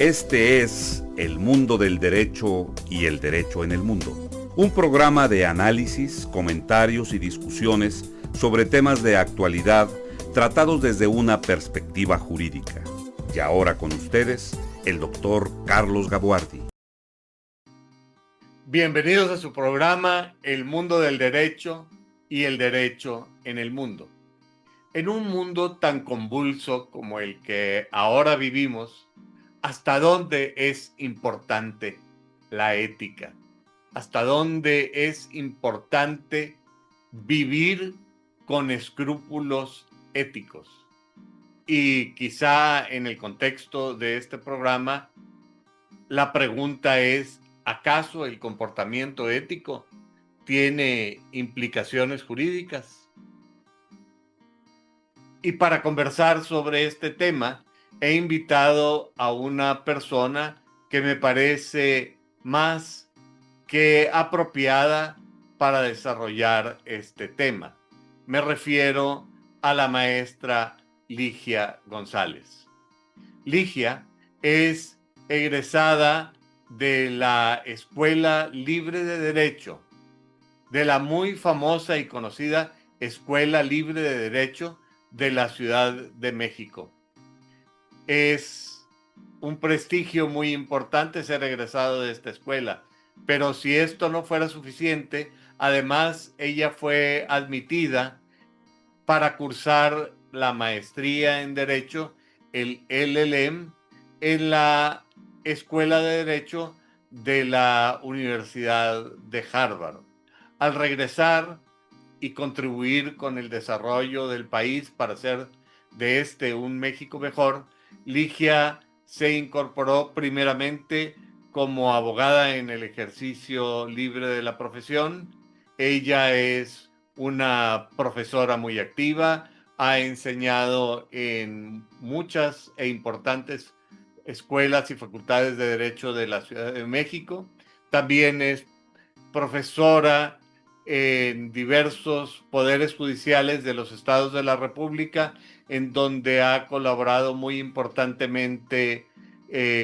Este es El Mundo del Derecho y el Derecho en el Mundo, un programa de análisis, comentarios y discusiones sobre temas de actualidad tratados desde una perspectiva jurídica. Y ahora con ustedes, el doctor Carlos Gabuardi. Bienvenidos a su programa El Mundo del Derecho y el Derecho en el Mundo. En un mundo tan convulso como el que ahora vivimos, ¿hasta dónde es importante la ética? ¿Hasta dónde es importante vivir con escrúpulos éticos? Y quizá en el contexto de este programa, la pregunta es, ¿acaso el comportamiento ético tiene implicaciones jurídicas? Y para conversar sobre este tema, he invitado a una persona que me parece más que apropiada para desarrollar este tema. Me refiero a la maestra Ligia González. Ligia es egresada de la Escuela Libre de Derecho, de la muy famosa y conocida Escuela Libre de Derecho de la Ciudad de México. Es un prestigio muy importante ser egresado de esta escuela, pero si esto no fuera suficiente, además ella fue admitida para cursar la maestría en Derecho, el LLM, en la Escuela de Derecho de la Universidad de Harvard. Al regresar y contribuir con el desarrollo del país para hacer de este un México mejor, Ligia se incorporó primeramente como abogada en el ejercicio libre de la profesión. Ella es una profesora muy activa, ha enseñado en muchas e importantes escuelas y facultades de Derecho de la Ciudad de México. También es profesora en diversos poderes judiciales de los estados de la República, en donde ha colaborado muy importantemente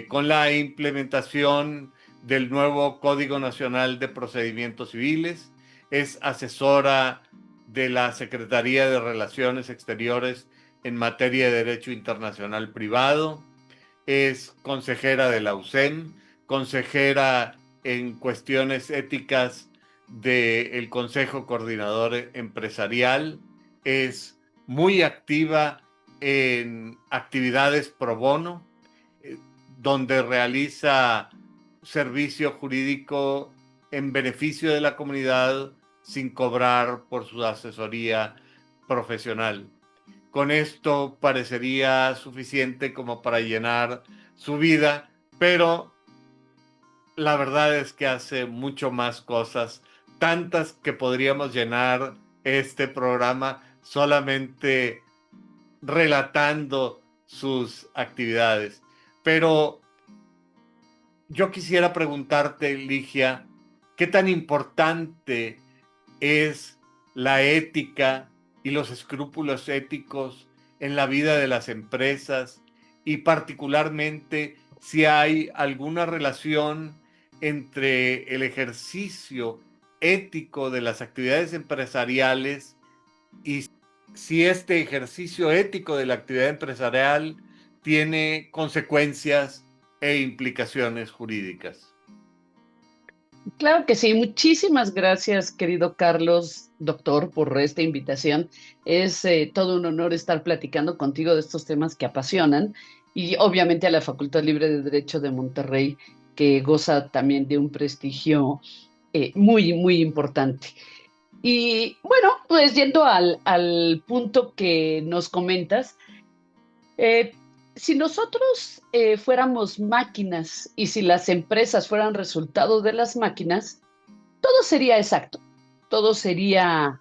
con la implementación del nuevo Código Nacional de Procedimientos Civiles. Es asesora de la Secretaría de Relaciones Exteriores en materia de Derecho Internacional Privado. Es consejera de la USEM, consejera en cuestiones éticas del Consejo Coordinador Empresarial, es muy activa en actividades pro bono, donde realiza servicio jurídico en beneficio de la comunidad sin cobrar por su asesoría profesional. Con esto parecería suficiente como para llenar su vida, pero la verdad es que hace mucho más cosas, tantas que podríamos llenar este programa solamente relatando sus actividades. Pero yo quisiera preguntarte, Ligia, ¿qué tan importante es la ética y los escrúpulos éticos en la vida de las empresas, y particularmente si hay alguna relación entre el ejercicio ético de las actividades empresariales y si este ejercicio ético de la actividad empresarial tiene consecuencias e implicaciones jurídicas? Claro que sí. Muchísimas gracias, querido Carlos, doctor, por esta invitación. Es todo un honor estar platicando contigo de estos temas que apasionan y obviamente a la Facultad Libre de Derecho de Monterrey, que goza también de un prestigio muy, muy importante. Y bueno, pues yendo al punto que nos comentas, eh, si nosotros fuéramos máquinas y si las empresas fueran resultado de las máquinas, todo sería exacto, todo sería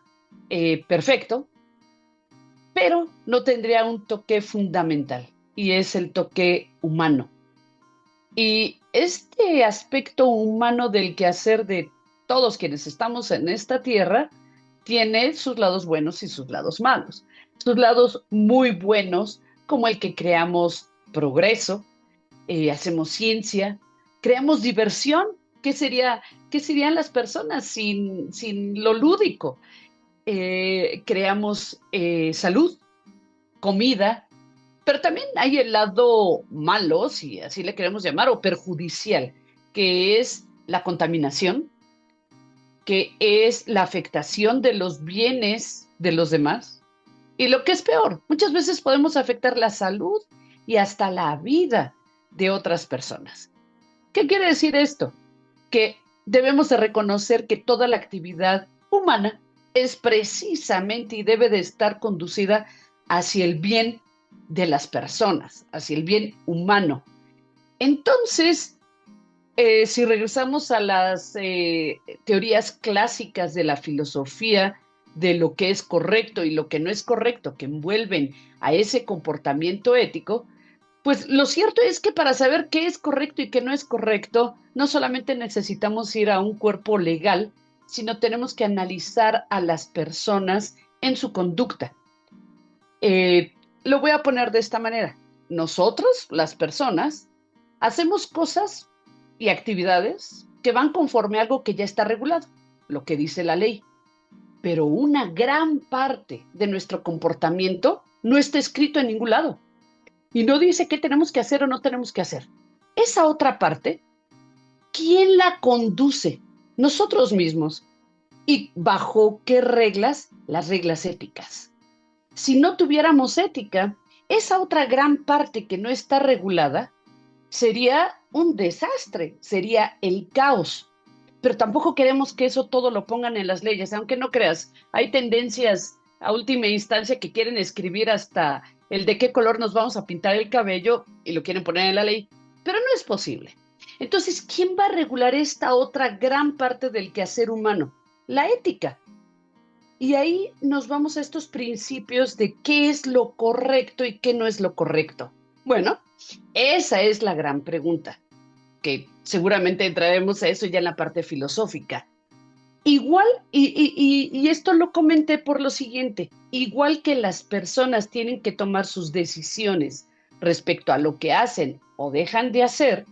perfecto, pero no tendría un toque fundamental y es el toque humano. Y este aspecto humano del quehacer de todos quienes estamos en esta tierra tiene sus lados buenos y sus lados malos. Sus lados muy buenos, como el que creamos progreso, hacemos ciencia, creamos diversión. ¿Qué serían las personas sin lo lúdico? Creamos salud, comida, pero también hay el lado malo, si así le queremos llamar, o perjudicial, que es la contaminación, que es la afectación de los bienes de los demás. Y lo que es peor, muchas veces podemos afectar la salud y hasta la vida de otras personas. ¿Qué quiere decir esto? Que debemos de reconocer que toda la actividad humana es precisamente y debe de estar conducida hacia el bien de las personas, hacia el bien humano. Entonces, si regresamos a las teorías clásicas de la filosofía, de lo que es correcto y lo que no es correcto, que envuelven a ese comportamiento ético, pues lo cierto es que para saber qué es correcto y qué no es correcto, no solamente necesitamos ir a un cuerpo legal, sino tenemos que analizar a las personas en su conducta. Lo voy a poner de esta manera. Nosotros, las personas, hacemos cosas y actividades que van conforme a algo que ya está regulado, lo que dice la ley. Pero una gran parte de nuestro comportamiento no está escrito en ningún lado y no dice qué tenemos que hacer o no tenemos que hacer. Esa otra parte, ¿quién la conduce? Nosotros mismos. ¿Y bajo qué reglas? Las reglas éticas. Si no tuviéramos ética, esa otra gran parte que no está regulada sería un desastre, sería el caos. Pero tampoco queremos que eso todo lo pongan en las leyes, aunque no creas, hay tendencias a última instancia que quieren escribir hasta el de qué color nos vamos a pintar el cabello y lo quieren poner en la ley, pero no es posible. Entonces, ¿quién va a regular esta otra gran parte del quehacer humano? La ética. Y ahí nos vamos a estos principios de qué es lo correcto y qué no es lo correcto. Bueno, esa es la gran pregunta, que seguramente entraremos a eso ya en la parte filosófica. Igual, y esto lo comenté por lo siguiente, igual que las personas tienen que tomar sus decisiones respecto a lo que hacen o dejan de hacer,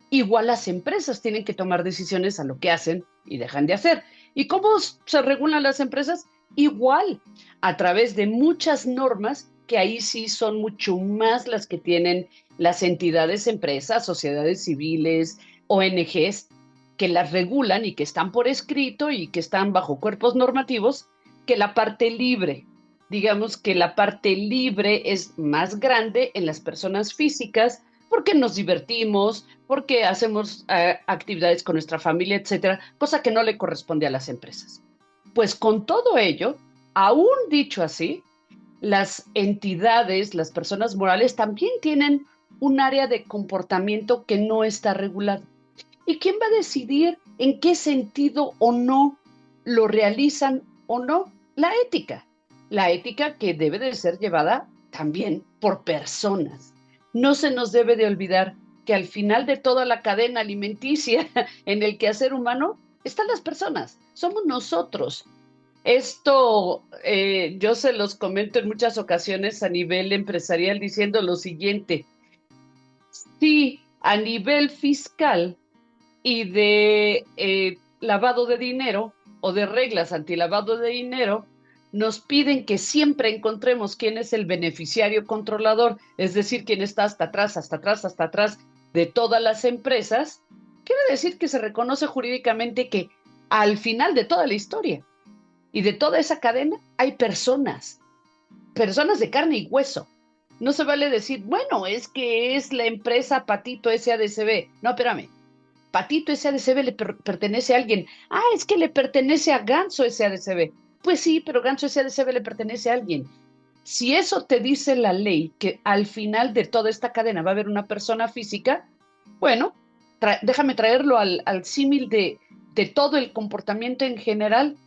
igual las empresas tienen que tomar decisiones a lo que hacen y dejan de hacer. ¿Y cómo se regulan las empresas? Igual, a través de muchas normas, que ahí sí son mucho más las que tienen las entidades, empresas, sociedades civiles, ONGs, que las regulan y que están por escrito y que están bajo cuerpos normativos, que la parte libre. Digamos que la parte libre es más grande en las personas físicas porque nos divertimos, porque hacemos actividades con nuestra familia, etcétera, cosa que no le corresponde a las empresas. Pues con todo ello, aún dicho así, las entidades, las personas morales también tienen un área de comportamiento que no está regulado. ¿Y quién va a decidir en qué sentido o no lo realizan o no? La ética. La ética que debe de ser llevada también por personas. No se nos debe de olvidar que al final de toda la cadena alimenticia en el quehacer humano están las personas, somos nosotros. Esto yo se los comento en muchas ocasiones a nivel empresarial diciendo lo siguiente: si a nivel fiscal y de lavado de dinero o de reglas antilavado de dinero, nos piden que siempre encontremos quién es el beneficiario controlador, es decir, quién está hasta atrás, hasta atrás, hasta atrás de todas las empresas. Quiere decir que se reconoce jurídicamente que al final de toda la historia y de toda esa cadena hay personas, personas de carne y hueso. No se vale decir, bueno, es que es la empresa Patito SADCB. No, espérame. Patito SADCB le pertenece a alguien. Ah, es que le pertenece a Ganso SADCB. Pues sí, pero Ganso SADCB le pertenece a alguien. Si eso te dice la ley, que al final de toda esta cadena va a haber una persona física, bueno, déjame traerlo al símil de todo el comportamiento en general.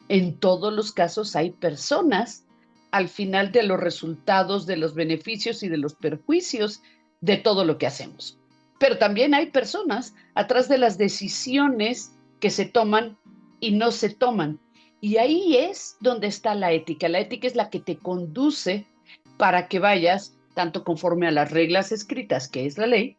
En todos los casos hay personas al final de los resultados, de los beneficios y de los perjuicios de todo lo que hacemos. Pero también hay personas atrás de las decisiones que se toman y no se toman. Y ahí es donde está la ética. La ética es la que te conduce para que vayas tanto conforme a las reglas escritas, que es la ley,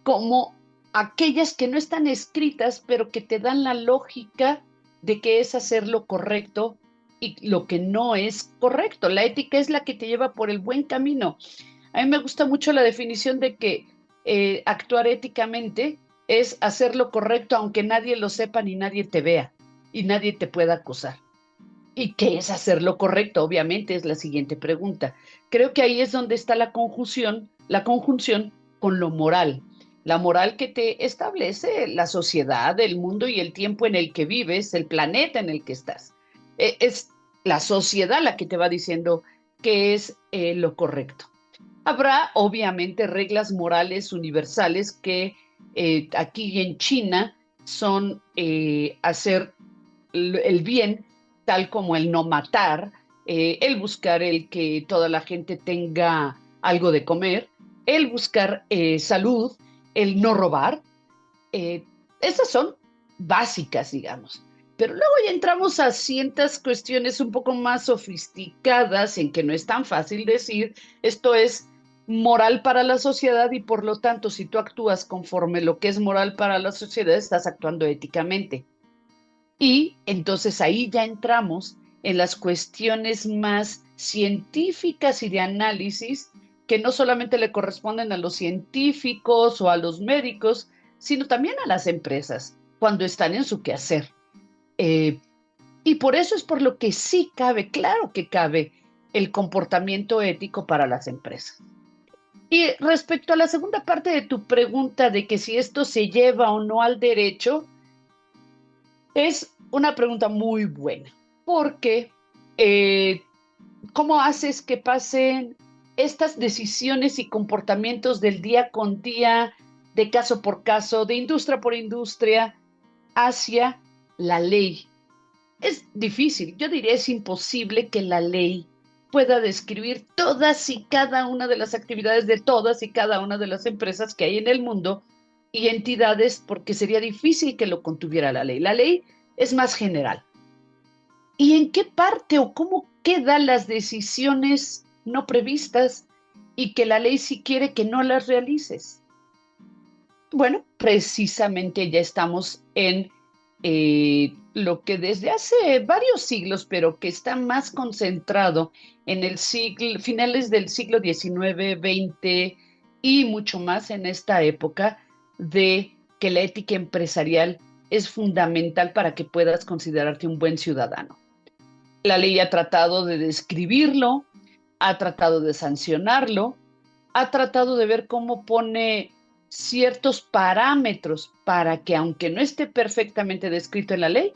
como aquellas que no están escritas, pero que te dan la lógica de qué es hacer lo correcto y lo que no es correcto. La ética es la que te lleva por el buen camino. A mí me gusta mucho la definición de que actuar éticamente es hacer lo correcto aunque nadie lo sepa ni nadie te vea y nadie te pueda acusar. ¿Y qué es hacer lo correcto? Obviamente es la siguiente pregunta. Creo que ahí es donde está la conjunción con lo moral. La moral que te establece la sociedad, el mundo y el tiempo en el que vives, el planeta en el que estás. Es la sociedad la que te va diciendo qué es lo correcto. Habrá obviamente reglas morales universales que aquí en China son hacer el bien, tal como el no matar, el buscar el que toda la gente tenga algo de comer, el buscar salud, el no robar. eh, Esas son básicas, digamos. Pero luego ya entramos a ciertas cuestiones un poco más sofisticadas en que no es tan fácil decir esto es moral para la sociedad y por lo tanto si tú actúas conforme lo que es moral para la sociedad estás actuando éticamente. Y entonces ahí ya entramos en las cuestiones más científicas y de análisis que no solamente le corresponden a los científicos o a los médicos, sino también a las empresas cuando están en su quehacer. Eh, y por eso es por lo que sí cabe, claro que cabe el comportamiento ético para las empresas. Y respecto a la segunda parte de tu pregunta de que si esto se lleva o no al derecho, es una pregunta muy buena, porque eh, ¿cómo haces que pasen estas decisiones y comportamientos del día con día, de caso por caso, de industria por industria, hacia la ley? Es difícil, yo diría es imposible que la ley pueda describir todas y cada una de las actividades de todas y cada una de las empresas que hay en el mundo y entidades, porque sería difícil que lo contuviera la ley. La ley es más general. ¿Y en qué parte o cómo quedan las decisiones no previstas y que la ley sí quiere que no las realices? Bueno, precisamente ya estamos en lo que desde hace varios siglos, pero que está más concentrado en el siglo, finales del siglo XIX, XX y mucho más en esta época de que la ética empresarial es fundamental para que puedas considerarte un buen ciudadano. La ley ha tratado de describirlo, ha tratado de sancionarlo, ha tratado de ver cómo pone ciertos parámetros para que, aunque no esté perfectamente descrito en la ley,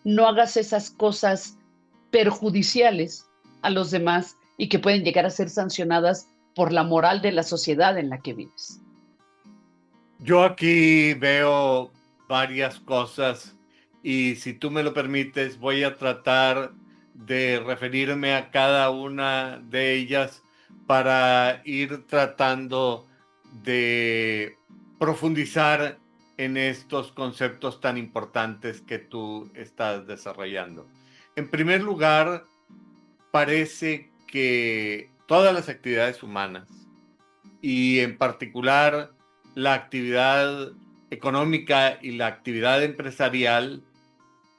no hagas esas cosas perjudiciales a los demás y que pueden llegar a ser sancionadas por la moral de la sociedad en la que vives. Yo aquí veo varias cosas y si tú me lo permites, voy a tratar de referirme a cada una de ellas para ir tratando de profundizar en estos conceptos tan importantes que tú estás desarrollando. En primer lugar, parece que todas las actividades humanas y en particular la actividad económica y la actividad empresarial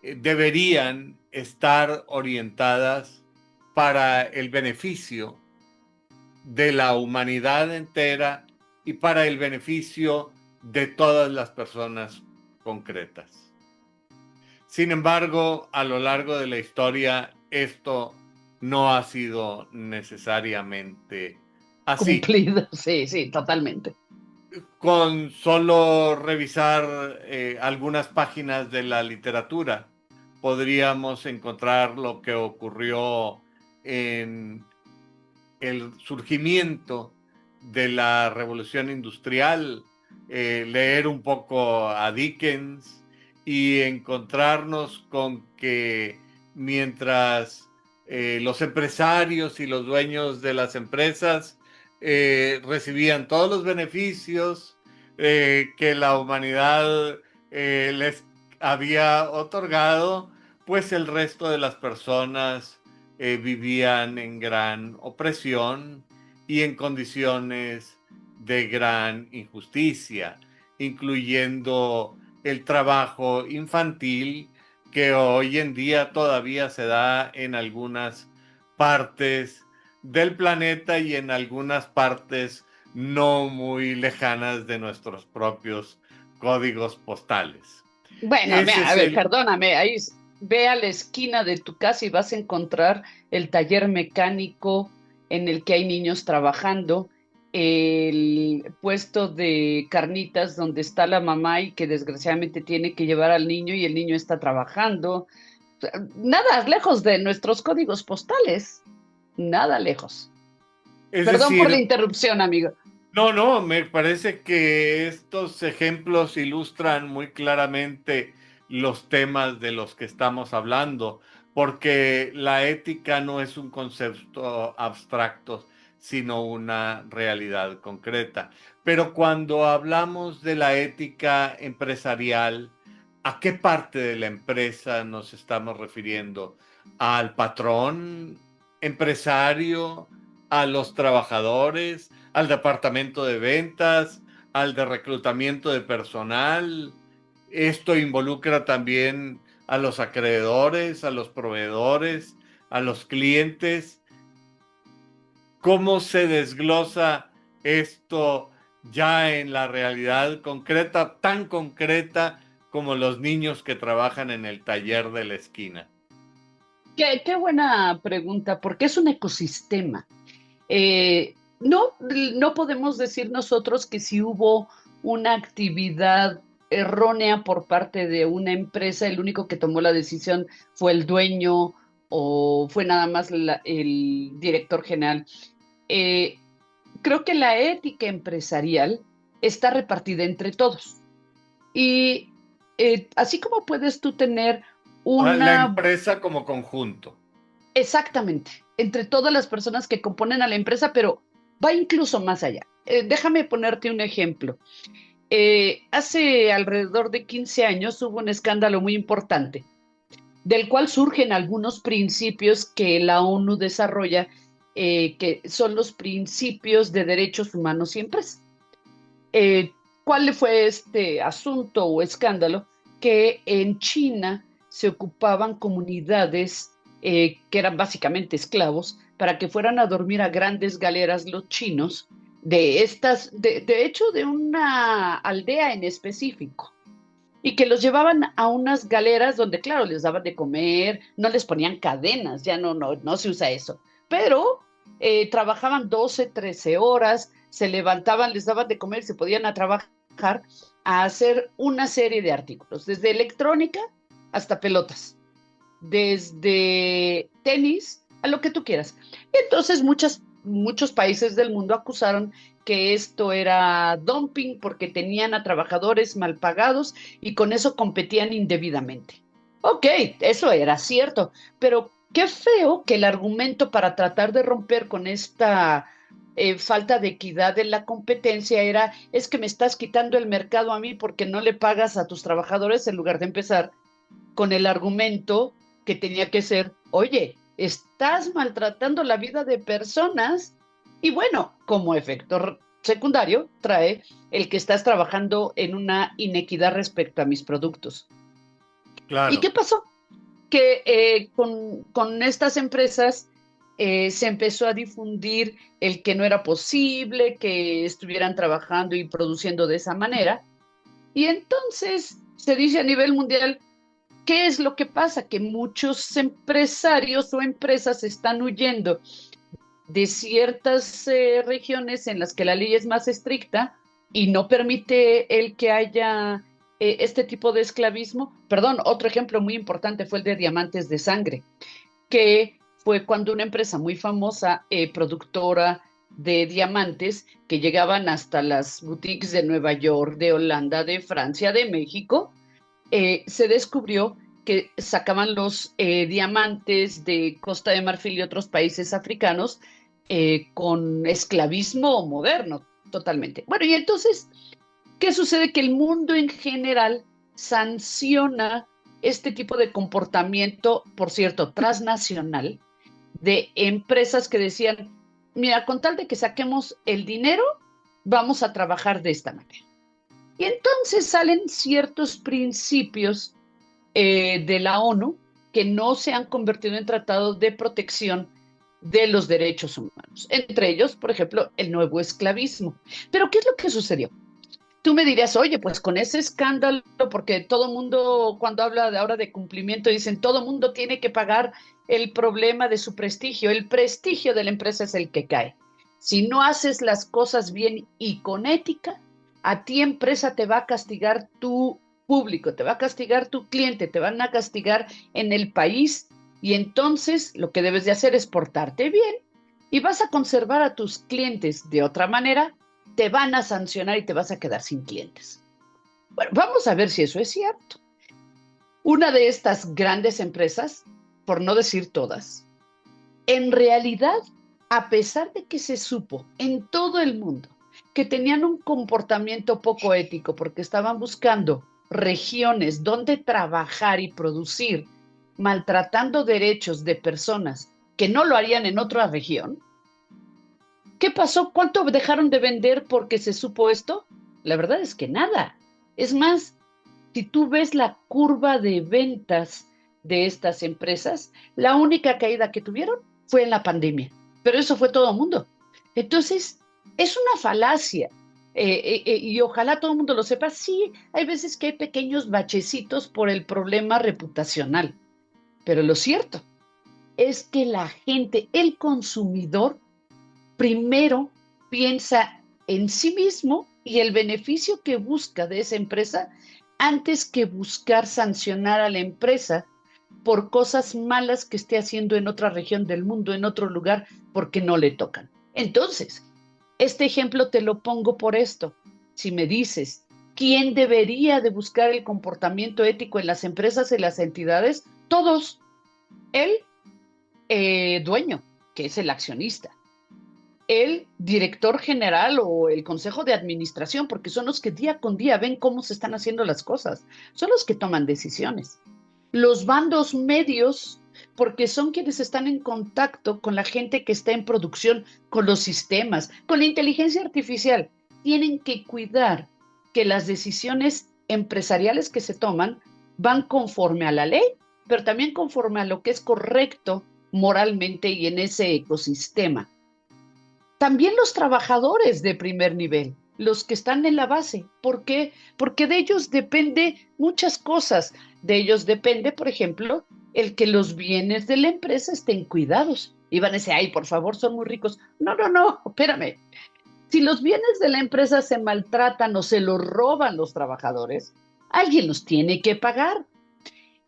deberían estar orientadas para el beneficio de la humanidad entera y para el beneficio de todas las personas concretas. Sin embargo, a lo largo de la historia, esto no ha sido necesariamente así. Cumplido, sí, sí, totalmente. Con solo revisar algunas páginas de la literatura, podríamos encontrar lo que ocurrió en el surgimiento de la revolución industrial, leer un poco a Dickens y encontrarnos con que mientras los empresarios y los dueños de las empresas recibían todos los beneficios que la humanidad les había otorgado, pues el resto de las personas vivían en gran opresión y en condiciones de gran injusticia. incluyendo el trabajo infantil que hoy en día todavía se da en algunas partes del planeta y en algunas partes no muy lejanas de nuestros propios códigos postales. Bueno, Ese mira, a es ver, el... perdóname, ve a la esquina de tu casa y vas a encontrar el taller mecánico en el que hay niños trabajando, el puesto de carnitas donde está la mamá y que desgraciadamente tiene que llevar al niño y el niño está trabajando. O sea, nada lejos de nuestros códigos postales, nada lejos. Es Perdón por la decir, interrupción, amigo. no, no, me parece que estos ejemplos ilustran muy claramente los temas de los que estamos hablando, porque la ética no es un concepto abstracto, sino una realidad concreta. Pero cuando hablamos de la ética empresarial, ¿a qué parte de la empresa nos estamos refiriendo? ¿Al patrón empresario? ¿A los trabajadores? ¿Al departamento de ventas? ¿Al de reclutamiento de personal? Esto involucra también a los acreedores, a los proveedores, a los clientes. ¿Cómo se desglosa esto ya en la realidad concreta, tan concreta como los niños que trabajan en el taller de la esquina? Qué buena pregunta, porque es un ecosistema. No podemos decir nosotros que si hubo una actividad errónea por parte de una empresa, el único que tomó la decisión fue el dueño o fue nada más el director general. Eh, Creo que la ética empresarial está repartida entre todos. Y así como puedes tú tener La una. empresa como conjunto. Exactamente, entre todas las personas que componen a la empresa, pero va incluso más allá. Déjame ponerte un ejemplo. Hace alrededor de 15 años hubo un escándalo muy importante, del cual surgen algunos principios que la ONU desarrolla, que son los principios de derechos humanos y empresa. Eh, ¿Cuál fue este asunto o escándalo? Que en China se ocupaban comunidades que eran básicamente esclavos para que fueran a dormir a grandes galeras los chinos de hecho, de una aldea en específico, y que los llevaban a unas galeras donde, claro, les daban de comer, no les ponían cadenas, ya no se usa eso, pero trabajaban 12, 13 horas, se levantaban, les daban de comer, se podían a trabajar, a hacer una serie de artículos, desde electrónica hasta pelotas, desde tenis a lo que tú quieras. Y entonces muchos países del mundo acusaron que esto era dumping porque tenían a trabajadores mal pagados y con eso competían indebidamente. Ok, eso era cierto, pero qué feo que el argumento para tratar de romper con esta falta de equidad en la competencia es que me estás quitando el mercado a mí porque no le pagas a tus trabajadores en lugar de empezar con el argumento que tenía que ser, oye, estás maltratando la vida de personas y bueno, como efecto secundario trae el que estás trabajando en una inequidad respecto a mis productos. ¿Y qué Claro. pasó? Que con estas empresas se empezó a difundir el que no era posible que estuvieran trabajando y produciendo de esa manera. Y entonces se dice a nivel mundial, ¿qué es lo que pasa? Que muchos empresarios o empresas están huyendo de ciertas regiones en las que la ley es más estricta y no permite el que haya este tipo de esclavismo. Perdón, otro ejemplo muy importante fue el de diamantes de sangre, que fue cuando una empresa muy famosa, productora de diamantes, que llegaban hasta las boutiques de Nueva York, de Holanda, de Francia, de México, se descubrió que sacaban los diamantes de Costa de Marfil y otros países africanos con esclavismo moderno, totalmente. Bueno, y entonces, ¿qué sucede? Que el mundo en general sanciona este tipo de comportamiento, por cierto, transnacional, de empresas que decían, mira, con tal de que saquemos el dinero, vamos a trabajar de esta manera. Y entonces salen ciertos principios de la ONU que no se han convertido en tratados de protección de los derechos humanos. Entre ellos, por ejemplo, el nuevo esclavismo. Pero ¿qué es lo que sucedió? Tú me dirías, oye, pues con ese escándalo, porque todo mundo, cuando habla de ahora de cumplimiento, dicen, todo mundo tiene que pagar el problema de su prestigio. El prestigio de la empresa es el que cae. Si no haces las cosas bien y con ética, a ti empresa te va a castigar tu público, te va a castigar tu cliente, te van a castigar en el país y entonces lo que debes de hacer es portarte bien y vas a conservar a tus clientes de otra manera, te van a sancionar y te vas a quedar sin clientes. Bueno, vamos a ver si eso es cierto. Una de estas grandes empresas, por no decir todas, en realidad, a pesar de que se supo en todo el mundo que tenían un comportamiento poco ético porque estaban buscando regiones donde trabajar y producir, maltratando derechos de personas que no lo harían en otra región, ¿qué pasó? ¿Cuánto dejaron de vender porque se supo esto? La verdad es que nada. Es más, si tú ves la curva de ventas de estas empresas, la única caída que tuvieron fue en la pandemia. Pero eso fue todo el mundo. Entonces, es una falacia. Y ojalá todo el mundo lo sepa. Sí, hay veces que hay pequeños bachecitos por el problema reputacional. Pero lo cierto es que la gente, el consumidor, primero piensa en sí mismo y el beneficio que busca de esa empresa antes que buscar sancionar a la empresa por cosas malas que esté haciendo en otra región del mundo, en otro lugar, porque no le tocan. Entonces, este ejemplo te lo pongo por esto. Si me dices, ¿quién debería de buscar el comportamiento ético en las empresas y las entidades? Todos. El dueño, que es el accionista, el director general o el consejo de administración, porque son los que día con día ven cómo se están haciendo las cosas, son los que toman decisiones. Los bandos medios, porque son quienes están en contacto con la gente que está en producción, con los sistemas, con la inteligencia artificial, tienen que cuidar que las decisiones empresariales que se toman van conforme a la ley, pero también conforme a lo que es correcto moralmente y en ese ecosistema. También los trabajadores de primer nivel, los que están en la base. ¿Por qué? Porque de ellos depende muchas cosas. De ellos depende, por ejemplo, el que los bienes de la empresa estén cuidados. Y van a decir, ay, por favor, son muy ricos. No, no, no, espérame. Si los bienes de la empresa se maltratan o se los roban los trabajadores, alguien los tiene que pagar.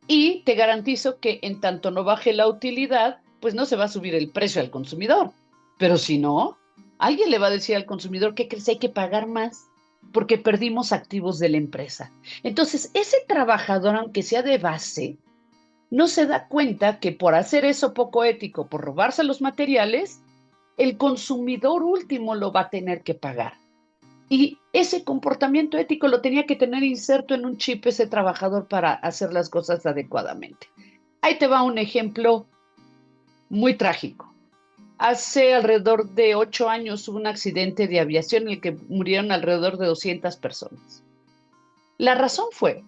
Y te garantizo que en tanto no baje la utilidad, pues no se va a subir el precio al consumidor. Pero si no, alguien le va a decir al consumidor que crees hay que pagar más porque perdimos activos de la empresa. Entonces, ese trabajador, aunque sea de base, no se da cuenta que por hacer eso poco ético, por robarse los materiales, el consumidor último lo va a tener que pagar. Y ese comportamiento ético lo tenía que tener inserto en un chip ese trabajador para hacer las cosas adecuadamente. Ahí te va un ejemplo muy trágico. Hace alrededor de 8 años hubo un accidente de aviación en el que murieron alrededor de 200 personas. La razón fue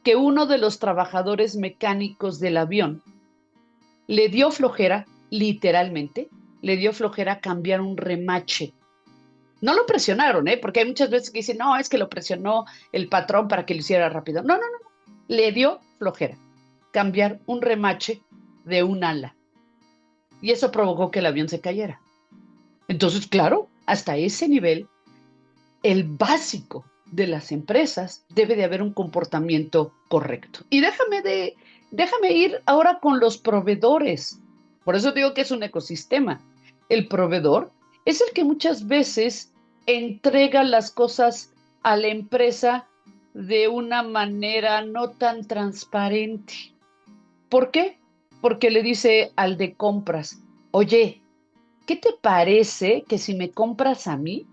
que uno de los trabajadores mecánicos del avión le dio flojera, literalmente, le dio flojera cambiar un remache. No lo presionaron, porque hay muchas veces que dicen, no, es que lo presionó el patrón para que lo hiciera rápido. No, no, no, le dio flojera cambiar un remache de un ala. Y eso provocó que el avión se cayera. Entonces, claro, hasta ese nivel, el básico de las empresas debe de haber un comportamiento correcto. Y déjame ir ahora con los proveedores. Por eso digo que es un ecosistema. El proveedor es el que muchas veces entrega las cosas a la empresa de una manera no tan transparente. ¿Por qué? Porque le dice al de compras, oye, ¿qué te parece que si me compras a mí?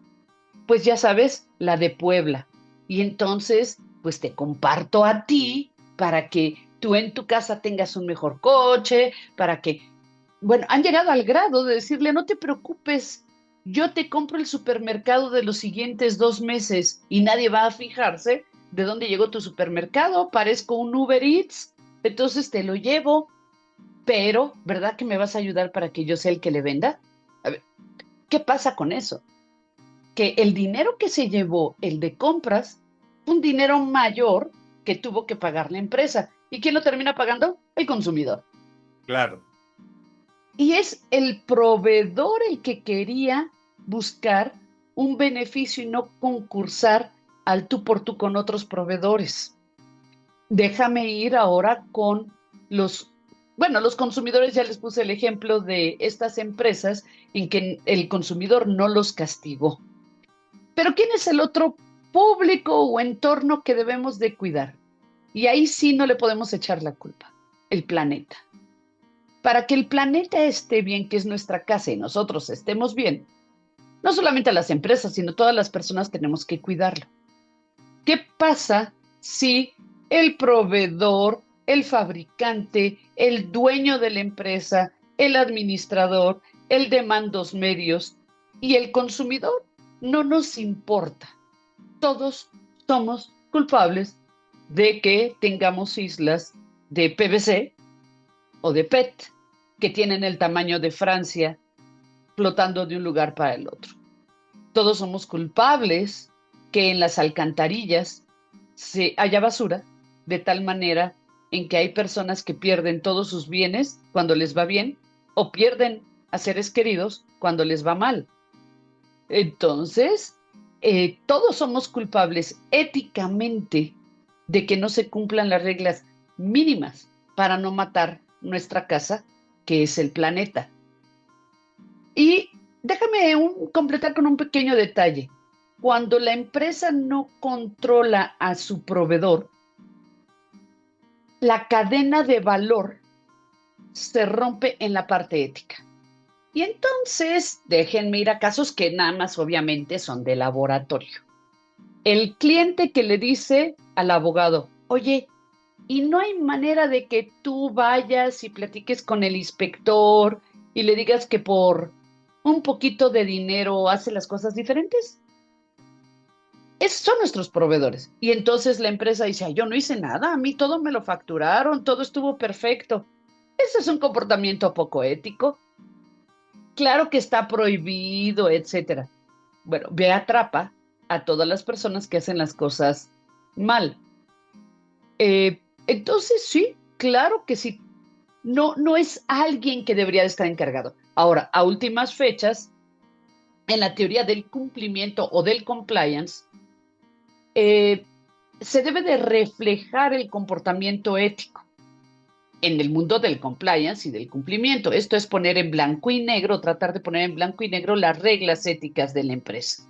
Pues ya sabes, la de Puebla. Y entonces, pues te comparto a ti para que tú en tu casa tengas un mejor coche, para que, bueno, han llegado al grado de decirle, no te preocupes, yo te compro el supermercado de los siguientes 2 meses y nadie va a fijarse de dónde llegó tu supermercado. Parezco un Uber Eats, entonces te lo llevo, pero ¿verdad que me vas a ayudar para que yo sea el que le venda? A ver, ¿qué pasa con eso? Que el dinero que se llevó el de compras fue un dinero mayor que tuvo que pagar la empresa. ¿Y quién lo termina pagando? El consumidor. Claro. Y es el proveedor el que quería buscar un beneficio y no concursar al tú por tú con otros proveedores. Déjame ir ahora con los consumidores. Ya les puse el ejemplo de estas empresas en que el consumidor no los castigó. Pero ¿quién es el otro público o entorno que debemos de cuidar? Y ahí sí no le podemos echar la culpa: el planeta. Para que el planeta esté bien, que es nuestra casa, y nosotros estemos bien, no solamente las empresas, sino todas las personas tenemos que cuidarlo. ¿Qué pasa si el proveedor, el fabricante, el dueño de la empresa, el administrador, el de mandos medios y el consumidor no nos importa? Todos somos culpables de que tengamos islas de PVC o de PET que tienen el tamaño de Francia flotando de un lugar para el otro. Todos somos culpables que en las alcantarillas haya basura, de tal manera en que hay personas que pierden todos sus bienes cuando les va bien o pierden a seres queridos cuando les va mal. Entonces, todos somos culpables éticamente de que no se cumplan las reglas mínimas para no matar nuestra casa, que es el planeta. Y déjame completar con un pequeño detalle. Cuando la empresa no controla a su proveedor, la cadena de valor se rompe en la parte ética. Y entonces, déjenme ir a casos que nada más obviamente son de laboratorio. El cliente que le dice al abogado: oye, ¿y no hay manera de que tú vayas y platiques con el inspector y le digas que por un poquito de dinero hace las cosas diferentes? Esos son nuestros proveedores. Y entonces la empresa dice: "Ay, yo no hice nada, a mí todo me lo facturaron, todo estuvo perfecto". Ese es un comportamiento poco ético. Claro que está prohibido, etcétera. Bueno, ve, atrapa a todas las personas que hacen las cosas mal. Entonces, sí, claro que sí. No, no es alguien que debería de estar encargado. Ahora, a últimas fechas, en la teoría del cumplimiento o del compliance, eh, se debe de reflejar el comportamiento ético en el mundo del compliance y del cumplimiento. Esto es poner en blanco y negro, tratar de poner en blanco y negro las reglas éticas de la empresa.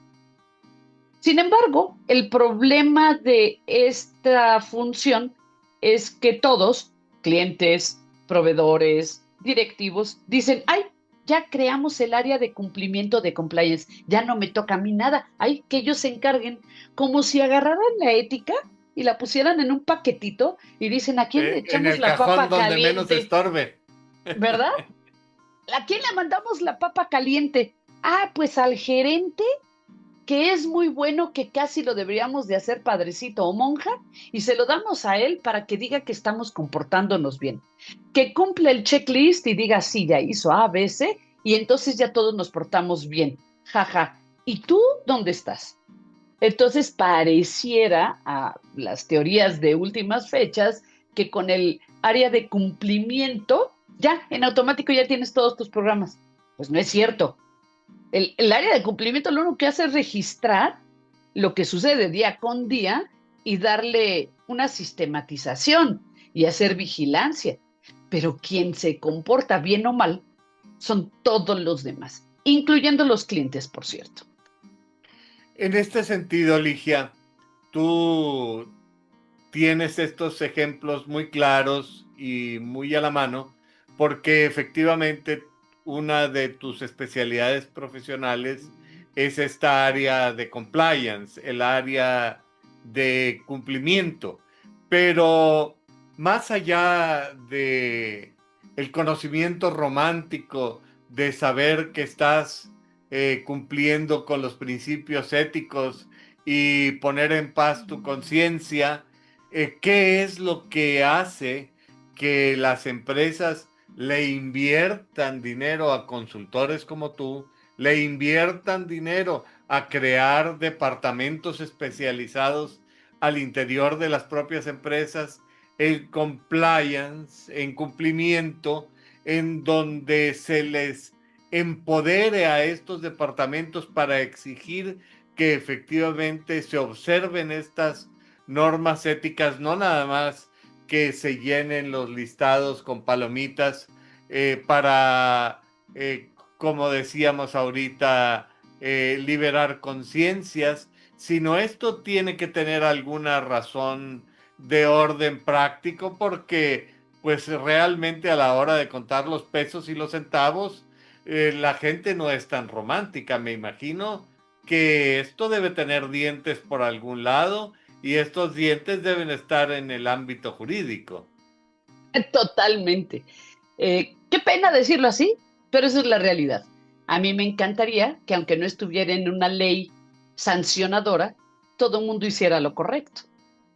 Sin embargo, el problema de esta función es que todos, clientes, proveedores, directivos, dicen: ay, ya creamos el área de cumplimiento de compliance, ya no me toca a mí nada, ay, que ellos se encarguen, como si agarraran la ética y la pusieran en un paquetito y dicen: ¿a quién le En echamos el la cajón papa donde menos caliente? estorbe. ¿Verdad? ¿A quién le mandamos la papa caliente? Ah, pues al gerente, que es muy bueno, que casi lo deberíamos de hacer padrecito o monja, y se lo damos a él para que diga que estamos comportándonos bien, que cumple el checklist y diga: sí, ya hizo A, B, C, y entonces ya todos nos portamos bien. Jaja. ¿Y tú dónde estás? Entonces pareciera a las teorías de últimas fechas que con el área de cumplimiento ya en automático ya tienes todos tus programas. Pues no es cierto. El área de cumplimiento lo único que hace es registrar lo que sucede día con día y darle una sistematización y hacer vigilancia. Pero quien se comporta bien o mal son todos los demás, incluyendo los clientes, por cierto. En este sentido, Ligia, tú tienes estos ejemplos muy claros y muy a la mano, porque efectivamente una de tus especialidades profesionales es esta área de compliance, el área de cumplimiento. Pero más allá de el conocimiento romántico de saber que estás cumpliendo con los principios éticos y poner en paz tu conciencia. ¿Qué es lo que hace que las empresas le inviertan dinero a consultores como tú, le inviertan dinero a crear departamentos especializados al interior de las propias empresas en compliance, en cumplimiento, en donde se les empodere a estos departamentos para exigir que efectivamente se observen estas normas éticas, no nada más que se llenen los listados con palomitas para, como decíamos ahorita, liberar conciencias, sino esto tiene que tener alguna razón de orden práctico, porque pues realmente a la hora de contar los pesos y los centavos, la gente no es tan romántica. Me imagino que esto debe tener dientes por algún lado y estos dientes deben estar en el ámbito jurídico. Totalmente. Qué pena decirlo así, pero esa es la realidad. A mí me encantaría que, aunque no estuviera en una ley sancionadora, todo el mundo hiciera lo correcto.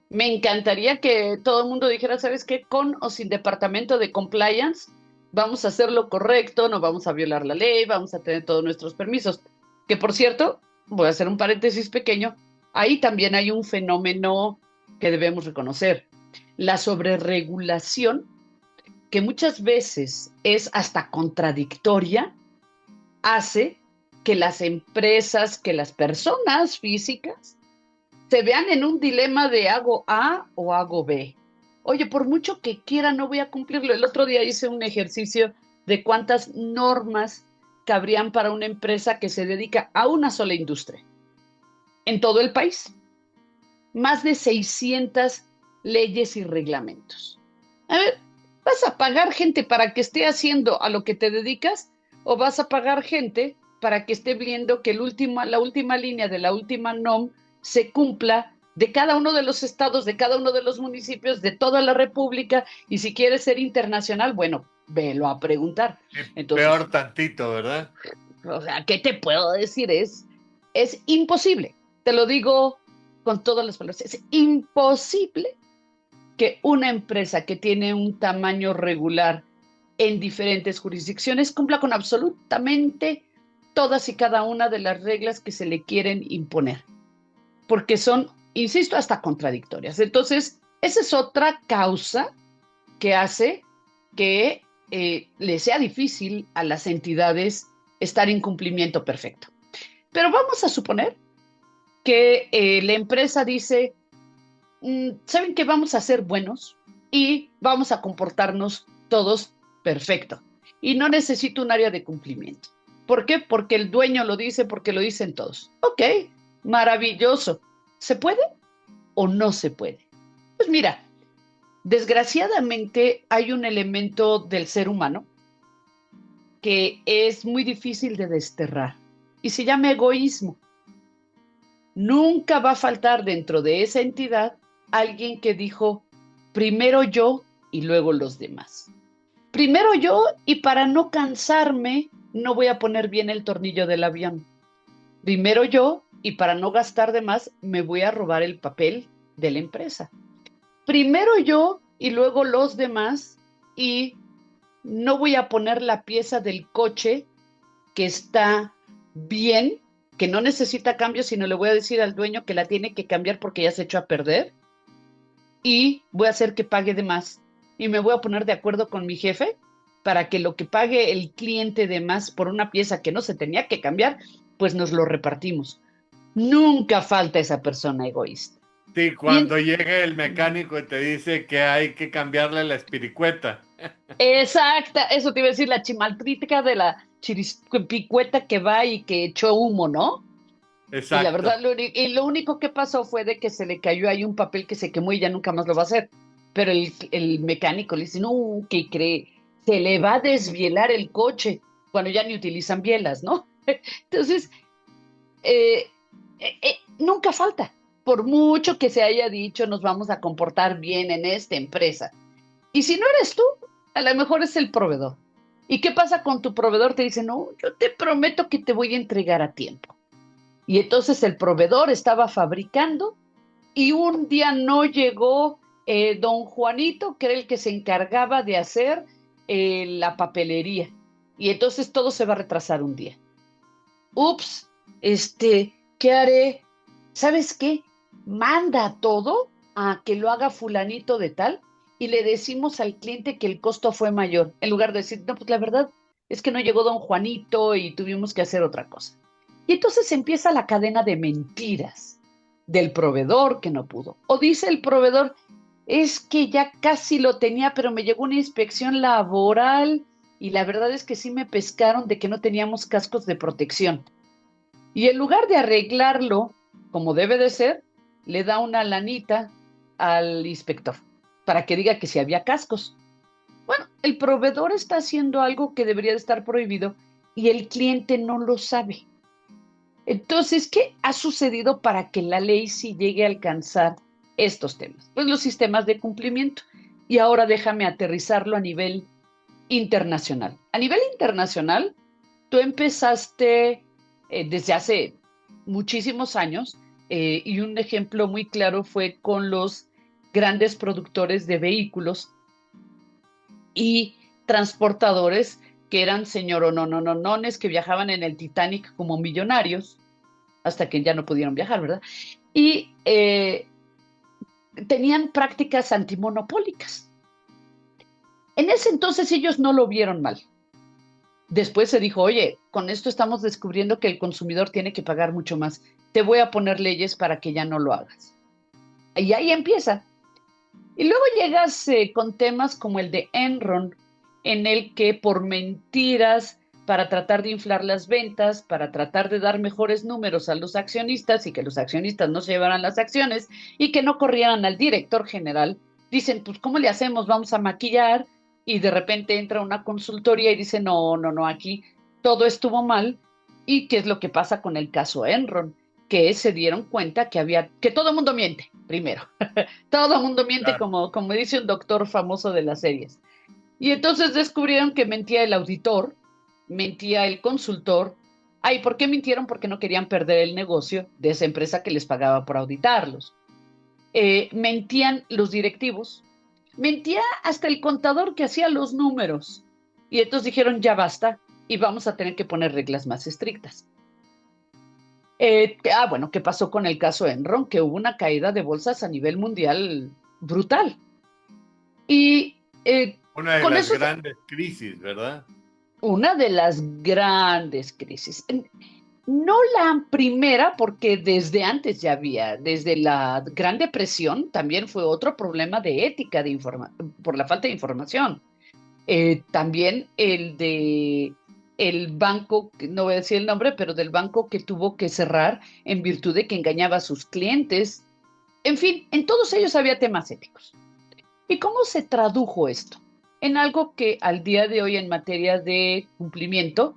Me encantaría que todo el mundo dijera, ¿sabes qué? Con o sin departamento de compliance, vamos a hacer lo correcto, no vamos a violar la ley, vamos a tener todos nuestros permisos. Que por cierto, voy a hacer un paréntesis pequeño, ahí también hay un fenómeno que debemos reconocer. La sobreregulación, que muchas veces es hasta contradictoria, hace que las empresas, que las personas físicas se vean en un dilema de hago A o hago B. Oye, por mucho que quiera, no voy a cumplirlo. El otro día hice un ejercicio de cuántas normas cabrían para una empresa que se dedica a una sola industria en todo el país. Más de 600 leyes y reglamentos. A ver, ¿vas a pagar gente para que esté haciendo a lo que te dedicas o vas a pagar gente para que esté viendo que la última línea de la última NOM se cumpla de cada uno de los estados, de cada uno de los municipios, de toda la República? Y si quieres ser internacional, bueno, velo a preguntar. Entonces, peor tantito, ¿verdad? O sea, ¿qué te puedo decir? Es imposible. Te lo digo con todas las palabras. Es imposible que una empresa que tiene un tamaño regular en diferentes jurisdicciones cumpla con absolutamente todas y cada una de las reglas que se le quieren imponer, porque son, insisto, hasta contradictorias. Entonces, esa es otra causa que hace que le sea difícil a las entidades estar en cumplimiento perfecto. Pero vamos a suponer que la empresa dice, ¿saben qué? Vamos a ser buenos y vamos a comportarnos todos perfecto. Y no necesito un área de cumplimiento. ¿Por qué? Porque el dueño lo dice, porque lo dicen todos. Ok, maravilloso. ¿Se puede o no se puede? Pues mira, desgraciadamente hay un elemento del ser humano que es muy difícil de desterrar y se llama egoísmo. Nunca va a faltar dentro de esa entidad alguien que dijo, primero yo y luego los demás. Primero yo, y para no cansarme, no voy a poner bien el tornillo del avión. Primero yo, y para no gastar de más, me voy a robar el papel de la empresa. Primero yo, y luego los demás, y no voy a poner la pieza del coche que está bien, que no necesita cambio, sino le voy a decir al dueño que la tiene que cambiar porque ya se echó a perder, y voy a hacer que pague de más. Y me voy a poner de acuerdo con mi jefe para que lo que pague el cliente de más por una pieza que no se tenía que cambiar, pues nos lo repartimos. Nunca falta esa persona egoísta. Sí, cuando llega el mecánico y te dice que hay que cambiarle la espiricueta. Exacta, eso te iba a decir, la chimaltrítica de la chirispicueta que va y que echó humo, ¿no? Y la Exacto. verdad, lo único que pasó fue de que se le cayó ahí un papel que se quemó y ya nunca más lo va a hacer. Pero el mecánico le dice, no, ¿qué cree? Se le va a desvielar el coche cuando ya ni utilizan bielas, ¿no? Entonces, nunca falta. Por mucho que se haya dicho, nos vamos a comportar bien en esta empresa. Y si no eres tú, a lo mejor es el proveedor. ¿Y qué pasa con tu proveedor? Te dice, no, yo te prometo que te voy a entregar a tiempo. Y entonces el proveedor estaba fabricando y un día no llegó don Juanito, que era el que se encargaba de hacer la papelería. Y entonces todo se va a retrasar un día. Ups, ¿qué haré? ¿Sabes qué? Manda todo a que lo haga fulanito de tal y le decimos al cliente que el costo fue mayor, en lugar de decir, no, pues la verdad es que no llegó don Juanito y tuvimos que hacer otra cosa. Y entonces empieza la cadena de mentiras del proveedor que no pudo. O dice el proveedor, es que ya casi lo tenía, pero me llegó una inspección laboral y la verdad es que sí me pescaron de que no teníamos cascos de protección. Y en lugar de arreglarlo como debe de ser, le da una lanita al inspector para que diga que sí había cascos. Bueno, el proveedor está haciendo algo que debería de estar prohibido y el cliente no lo sabe. Entonces, ¿qué ha sucedido para que la ley sí llegue a alcanzar estos temas? Pues los sistemas de cumplimiento. Y ahora déjame aterrizarlo a nivel internacional. A nivel internacional, tú empezaste desde hace muchísimos años y un ejemplo muy claro fue con los grandes productores de vehículos y transportadores que eran señoronononones que viajaban en el Titanic como millonarios hasta que ya no pudieron viajar, ¿verdad? Y tenían prácticas antimonopólicas. En ese entonces ellos no lo vieron mal. Después se dijo, oye, con esto estamos descubriendo que el consumidor tiene que pagar mucho más. Te voy a poner leyes para que ya no lo hagas. Y ahí empieza. Y luego llegas con temas como el de Enron, en el que por mentiras, para tratar de inflar las ventas, para tratar de dar mejores números a los accionistas y que los accionistas no se llevaran las acciones y que no corrieran al director general, dicen, pues, ¿cómo le hacemos? Vamos a maquillar y de repente entra una consultoría y dice, no, aquí todo estuvo mal. ¿Y qué es lo que pasa con el caso Enron? Que se dieron cuenta que todo el mundo miente, primero. Todo el mundo miente, Claro. como dice un doctor famoso de las series. Y entonces descubrieron que mentía el auditor, mentía el consultor. Ay, ¿por qué mintieron? Porque no querían perder el negocio de esa empresa que les pagaba por auditarlos. Mentían los directivos, mentía hasta el contador que hacía los números. Y entonces dijeron, ya basta, y vamos a tener que poner reglas más estrictas. Bueno, ¿qué pasó con el caso Enron? Que hubo una caída de bolsas a nivel mundial brutal. Y Una de con las eso, grandes crisis, ¿verdad? una de las grandes crisis. No la primera, porque desde antes ya había, desde la Gran Depresión también fue otro problema de ética por la falta de información. También el de el banco, no voy a decir el nombre, pero del banco que tuvo que cerrar en virtud de que engañaba a sus clientes. En fin, en todos ellos había temas éticos. ¿Y cómo se tradujo esto? En algo que al día de hoy en materia de cumplimiento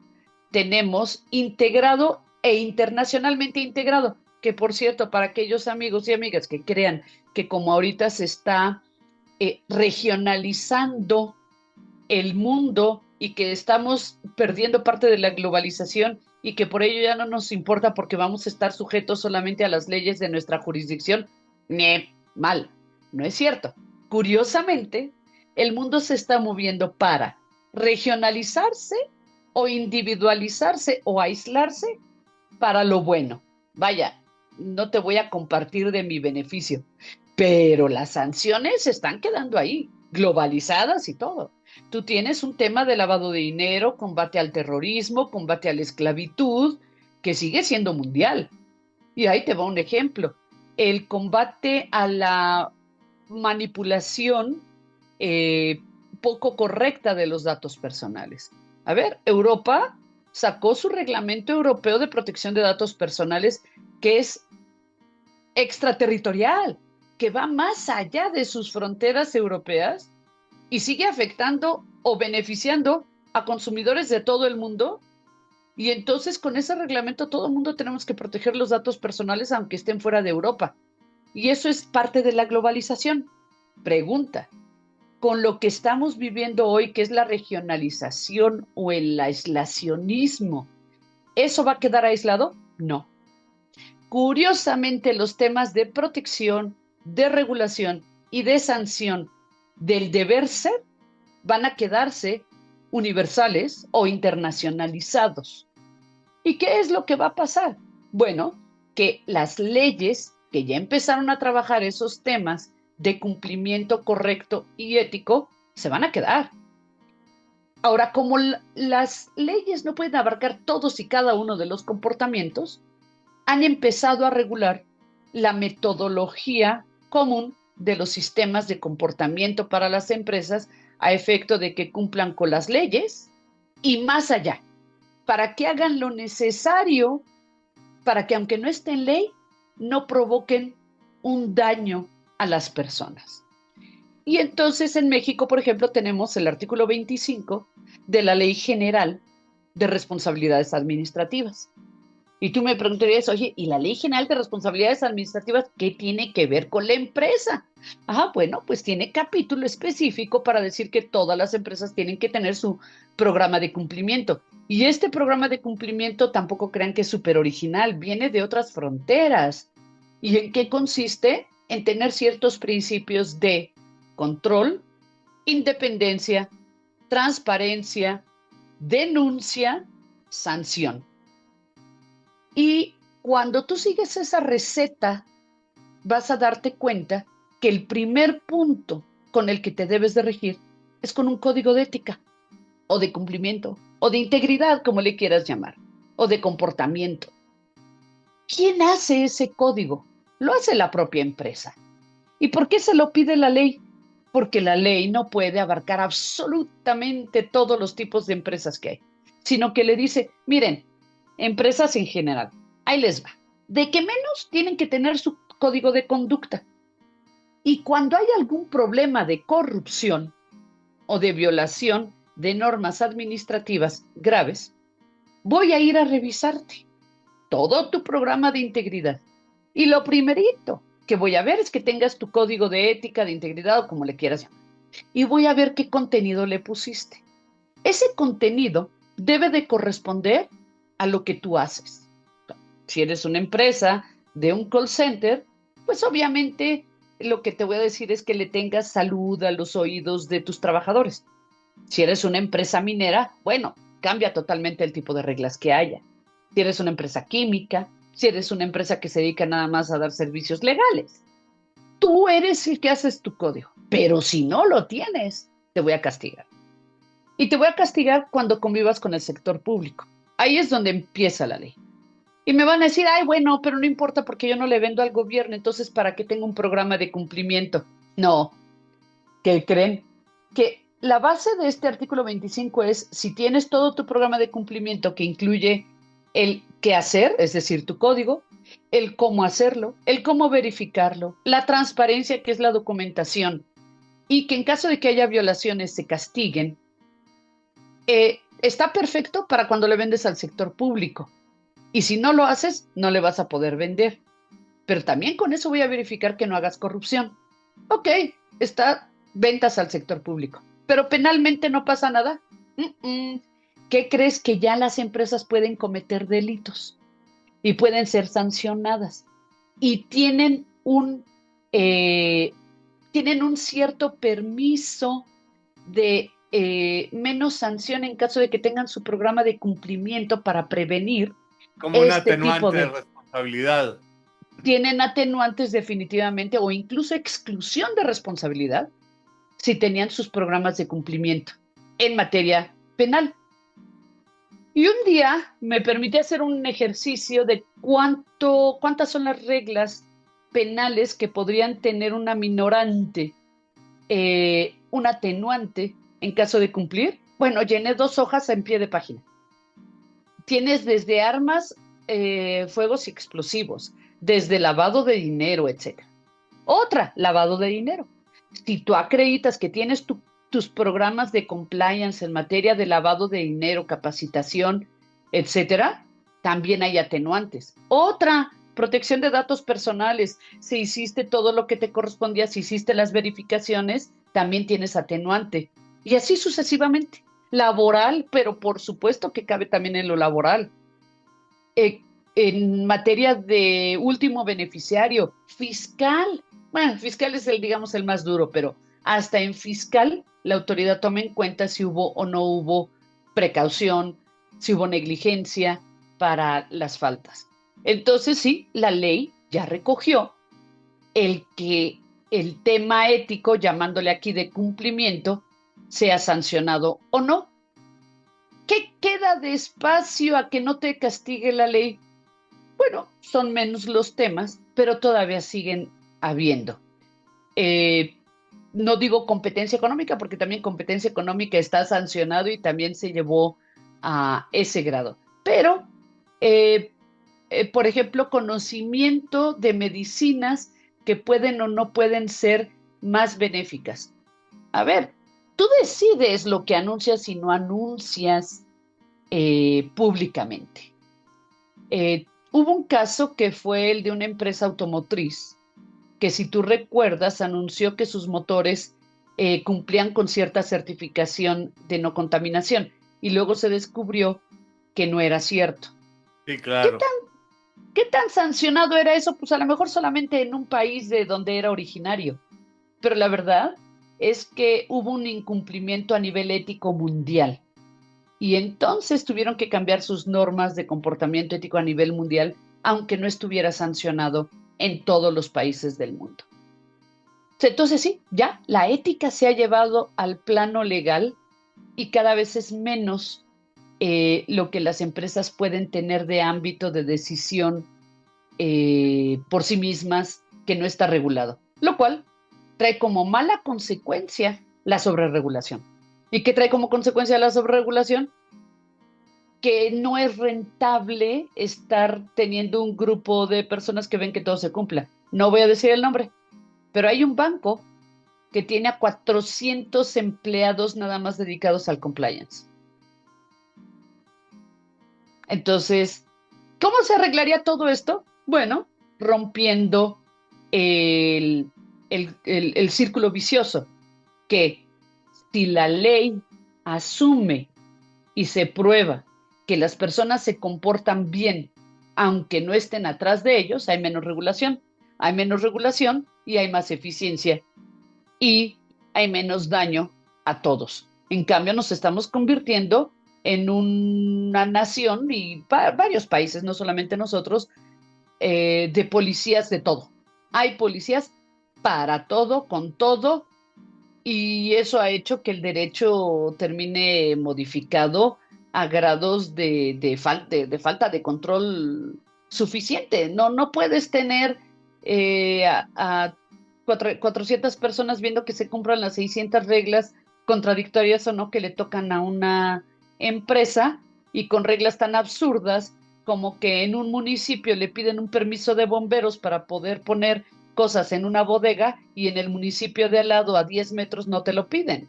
tenemos integrado e internacionalmente integrado, que por cierto, para aquellos amigos y amigas que crean que como ahorita se está regionalizando el mundo y que estamos perdiendo parte de la globalización y que por ello ya no nos importa porque vamos a estar sujetos solamente a las leyes de nuestra jurisdicción, mal, no es cierto. Curiosamente, el mundo se está moviendo para regionalizarse o individualizarse o aislarse para lo bueno. Vaya, no te voy a compartir de mi beneficio, pero las sanciones se están quedando ahí, globalizadas y todo. Tú tienes un tema de lavado de dinero, combate al terrorismo, combate a la esclavitud, que sigue siendo mundial. Y ahí te va un ejemplo. El combate a la manipulación eh, poco correcta de los datos personales. A ver, Europa sacó su reglamento europeo de protección de datos personales que es extraterritorial, que va más allá de sus fronteras europeas y sigue afectando o beneficiando a consumidores de todo el mundo. Y entonces con ese reglamento todo el mundo tenemos que proteger los datos personales aunque estén fuera de Europa. Y eso es parte de la globalización. Pregunta, con lo que estamos viviendo hoy, que es la regionalización o el aislacionismo, ¿eso va a quedar aislado? No. Curiosamente, los temas de protección, de regulación y de sanción del deber ser van a quedarse universales o internacionalizados. ¿Y qué es lo que va a pasar? Bueno, que las leyes que ya empezaron a trabajar esos temas de cumplimiento correcto y ético se van a quedar. Ahora, como las leyes no pueden abarcar todos y cada uno de los comportamientos, han empezado a regular la metodología común de los sistemas de comportamiento para las empresas a efecto de que cumplan con las leyes y más allá, para que hagan lo necesario para que, aunque no esté en ley, no provoquen un daño a las personas. Y entonces en México, por ejemplo, tenemos el artículo 25 de la Ley General de Responsabilidades Administrativas. Y tú me preguntarías, oye, ¿y la Ley General de Responsabilidades Administrativas qué tiene que ver con la empresa? Bueno, pues tiene capítulo específico para decir que todas las empresas tienen que tener su programa de cumplimiento. Y este programa de cumplimiento tampoco crean que es súper original, viene de otras fronteras. ¿Y en qué consiste? En tener ciertos principios de control, independencia, transparencia, denuncia, sanción. Y cuando tú sigues esa receta, vas a darte cuenta que el primer punto con el que te debes de regir es con un código de ética, o de cumplimiento, o de integridad, como le quieras llamar, o de comportamiento. ¿Quién hace ese código? Lo hace la propia empresa. ¿Y por qué se lo pide la ley? Porque la ley no puede abarcar absolutamente todos los tipos de empresas que hay, sino que le dice, miren, empresas en general, ahí les va. De que menos tienen que tener su código de conducta. Y cuando hay algún problema de corrupción o de violación de normas administrativas graves, voy a ir a revisarte todo tu programa de integridad. Y lo primerito que voy a ver es que tengas tu código de ética, de integridad o como le quieras llamar. Y voy a ver qué contenido le pusiste. Ese contenido debe de corresponder a lo que tú haces. Si eres una empresa de un call center, pues obviamente lo que te voy a decir es que le tengas salud a los oídos de tus trabajadores. Si eres una empresa minera, bueno, cambia totalmente el tipo de reglas que haya. Si eres una empresa química, si eres una empresa que se dedica nada más a dar servicios legales, tú eres el que haces tu código. Pero si no lo tienes, te voy a castigar. Y te voy a castigar cuando convivas con el sector público. Ahí es donde empieza la ley. Y me van a decir, ay, bueno, pero no importa porque yo no le vendo al gobierno, entonces ¿para qué tengo un programa de cumplimiento? No, ¿qué creen? Que la base de este artículo 25 es, si tienes todo tu programa de cumplimiento que incluye el qué hacer, es decir, tu código, el cómo hacerlo, el cómo verificarlo, la transparencia, que es la documentación, y que en caso de que haya violaciones se castiguen, está perfecto para cuando le vendes al sector público. Y si no lo haces, no le vas a poder vender. Pero también con eso voy a verificar que no hagas corrupción. Ok, está ventas al sector público. Pero penalmente no pasa nada. ¿Qué crees? Que ya las empresas pueden cometer delitos y pueden ser sancionadas. Y tienen un cierto permiso de menos sanción en caso de que tengan su programa de cumplimiento para prevenir. Como un atenuante de responsabilidad. Tienen atenuantes definitivamente o incluso exclusión de responsabilidad si tenían sus programas de cumplimiento en materia penal. Y un día me permití hacer un ejercicio de cuántas son las reglas penales que podrían tener una minorante, un atenuante en caso de cumplir. Bueno, llené 2 hojas en pie de página. Tienes desde armas, fuegos y explosivos, desde lavado de dinero, etc. Otra, lavado de dinero. Si tú acreditas que tienes tus programas de compliance en materia de lavado de dinero, capacitación, etcétera, también hay atenuantes. Otra, protección de datos personales. Si hiciste todo lo que te correspondía, si hiciste las verificaciones, también tienes atenuante. Y así sucesivamente. Laboral, pero por supuesto que cabe también en lo laboral. Eh, en materia de último beneficiario, fiscal, bueno, fiscal es el, digamos, el más duro, pero hasta en fiscal la autoridad toma en cuenta si hubo o no hubo precaución, si hubo negligencia para las faltas. Entonces, sí, la ley ya recogió el que el tema ético, llamándole aquí de cumplimiento, sea sancionado o no. ¿Qué queda de espacio a que no te castigue la ley? Bueno, son menos los temas, pero todavía siguen habiendo. Eh, no digo competencia económica, porque también competencia económica está sancionado y también se llevó a ese grado. Pero, eh, por ejemplo, conocimiento de medicinas que pueden o no pueden ser más benéficas. A ver, tú decides lo que anuncias y no anuncias públicamente. Hubo un caso que fue el de una empresa automotriz que, si tú recuerdas, anunció que sus motores cumplían con cierta certificación de no contaminación y luego se descubrió que no era cierto. Sí, ¿Qué claro. ¿Qué tan sancionado era eso? Pues a lo mejor solamente en un país de donde era originario, pero la verdad es que hubo un incumplimiento a nivel ético mundial y entonces tuvieron que cambiar sus normas de comportamiento ético a nivel mundial, aunque no estuviera sancionado en todos los países del mundo. Entonces sí, ya la ética se ha llevado al plano legal y cada vez es menos lo que las empresas pueden tener de ámbito de decisión por sí mismas que no está regulado, lo cual trae como mala consecuencia la sobreregulación. ¿Y qué trae como consecuencia la sobreregulación? Que no es rentable estar teniendo un grupo de personas que ven que todo se cumpla. No voy a decir el nombre, pero hay un banco que tiene a 400 empleados nada más dedicados al compliance. Entonces, ¿cómo se arreglaría todo esto? Bueno, rompiendo el, el círculo vicioso, que si la ley asume y se prueba que las personas se comportan bien, aunque no estén atrás de ellos, hay menos regulación. Hay menos regulación y hay más eficiencia y hay menos daño a todos. En cambio, nos estamos convirtiendo en una nación y varios países, no solamente nosotros, de policías de todo. Hay policías para todo, con todo, y eso ha hecho que el derecho termine modificado a grados de falta de control suficiente. No, no puedes tener a 400 personas viendo que se cumplan las 600 reglas, contradictorias o no, que le tocan a una empresa, y con reglas tan absurdas como que en un municipio le piden un permiso de bomberos para poder poner cosas en una bodega y en el municipio de al lado a 10 metros no te lo piden.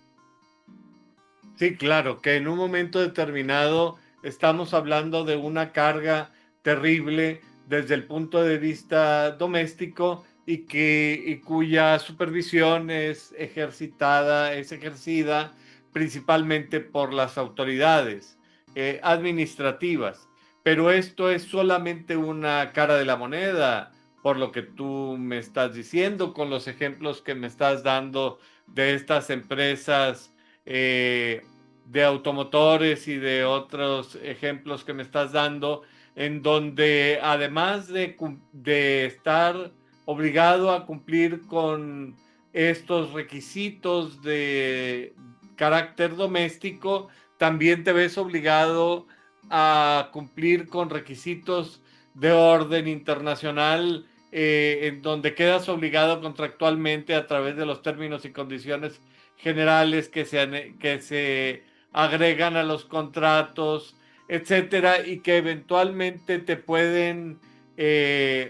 Sí, claro, que en un momento determinado estamos hablando de una carga terrible desde el punto de vista doméstico y cuya supervisión es es ejercida principalmente por las autoridades administrativas. Pero esto es solamente una cara de la moneda, por lo que tú me estás diciendo, con los ejemplos que me estás dando de estas empresas de automotores y de otros ejemplos que me estás dando, en donde además de estar obligado a cumplir con estos requisitos de carácter doméstico, también te ves obligado a cumplir con requisitos de orden internacional, en donde quedas obligado contractualmente a través de los términos y condiciones generales que se agregan a los contratos, etcétera, y que eventualmente te pueden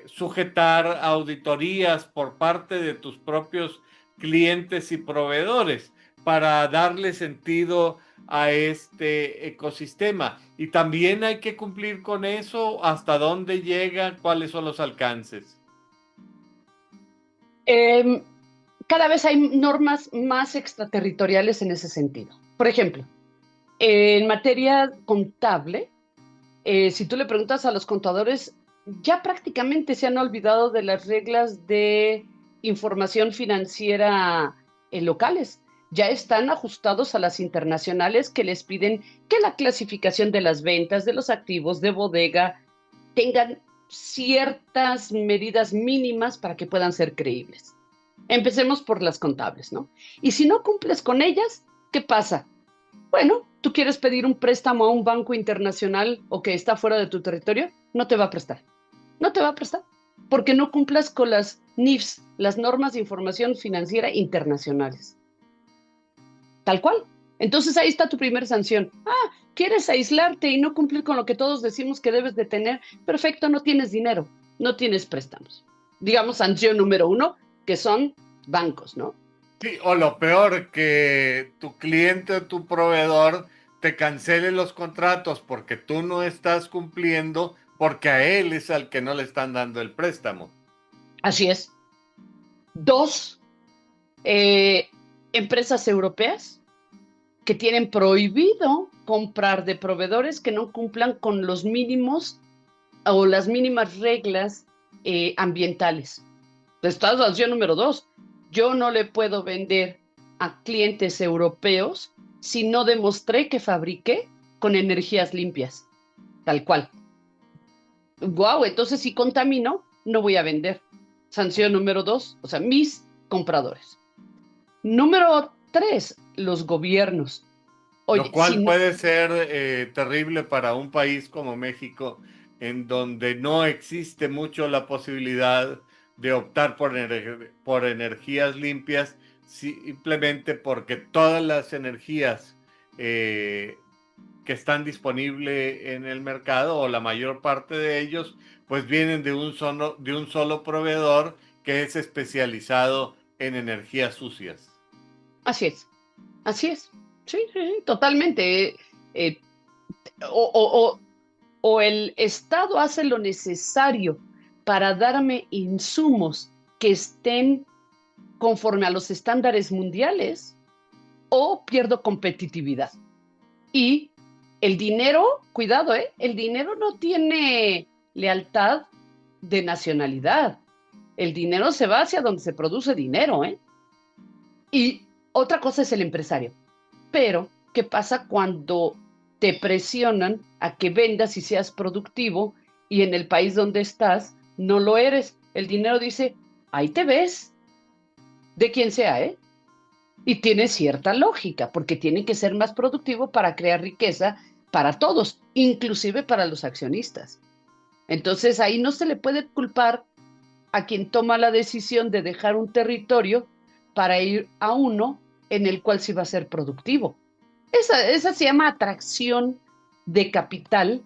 sujetar a auditorías por parte de tus propios clientes y proveedores para darle sentido a este ecosistema. Y también hay que cumplir con eso, hasta dónde llega, cuáles son los alcances. Eh, cada vez hay normas más extraterritoriales en ese sentido. Por ejemplo, en materia contable, si tú le preguntas a los contadores, ya prácticamente se han olvidado de las reglas de información financiera locales. Ya están ajustados a las internacionales que les piden que la clasificación de las ventas, de los activos, de bodega, tengan ciertas medidas mínimas para que puedan ser creíbles. Empecemos por las contables, ¿no? Y si no cumples con ellas, ¿qué pasa? Bueno, tú quieres pedir un préstamo a un banco internacional o que está fuera de tu territorio, no te va a prestar. No te va a prestar porque no cumplas con las NIFs, las normas de información financiera internacionales. Tal cual. Entonces ahí está tu primera sanción. Ah, ¿quieres aislarte y no cumplir con lo que todos decimos que debes de tener? Perfecto, no tienes dinero, no tienes préstamos. Digamos, sanción número 1, que son bancos, ¿no? Sí, o lo peor, que tu cliente o tu proveedor te cancele los contratos porque tú no estás cumpliendo, porque a él es al que no le están dando el préstamo. Así es. 2, empresas europeas que tienen prohibido comprar de proveedores que no cumplan con los mínimos o las mínimas reglas ambientales. Esta es la sanción número 2. Yo no le puedo vender a clientes europeos si no demostré que fabriqué con energías limpias, tal cual. Wow, entonces si contamino, no voy a vender. Sanción número 2, o sea, mis compradores. Número 3, los gobiernos. Oye, Lo cual puede ser terrible para un país como México, en donde no existe mucho la posibilidad de optar por energías limpias, simplemente porque todas las energías que están disponibles en el mercado, o la mayor parte de ellos, pues vienen de un solo proveedor que es especializado en energías sucias. Así es, así es. Sí, sí, sí, totalmente. Eh, o, o, o el Estado hace lo necesario para darme insumos que estén conforme a los estándares mundiales, o pierdo competitividad. Y el dinero, cuidado, el dinero no tiene lealtad de nacionalidad. El dinero se va hacia donde se produce dinero, ¿eh? Y otra cosa es el empresario. Pero, ¿qué pasa cuando te presionan a que vendas y seas productivo y en el país donde estás no lo eres? El dinero dice, ahí te ves, de quien sea, ¿eh? Y tiene cierta lógica, porque tiene que ser más productivo para crear riqueza para todos, inclusive para los accionistas. Entonces ahí no se le puede culpar a quien toma la decisión de dejar un territorio para ir a uno en el cual sí va a ser productivo. Esa se llama atracción de capital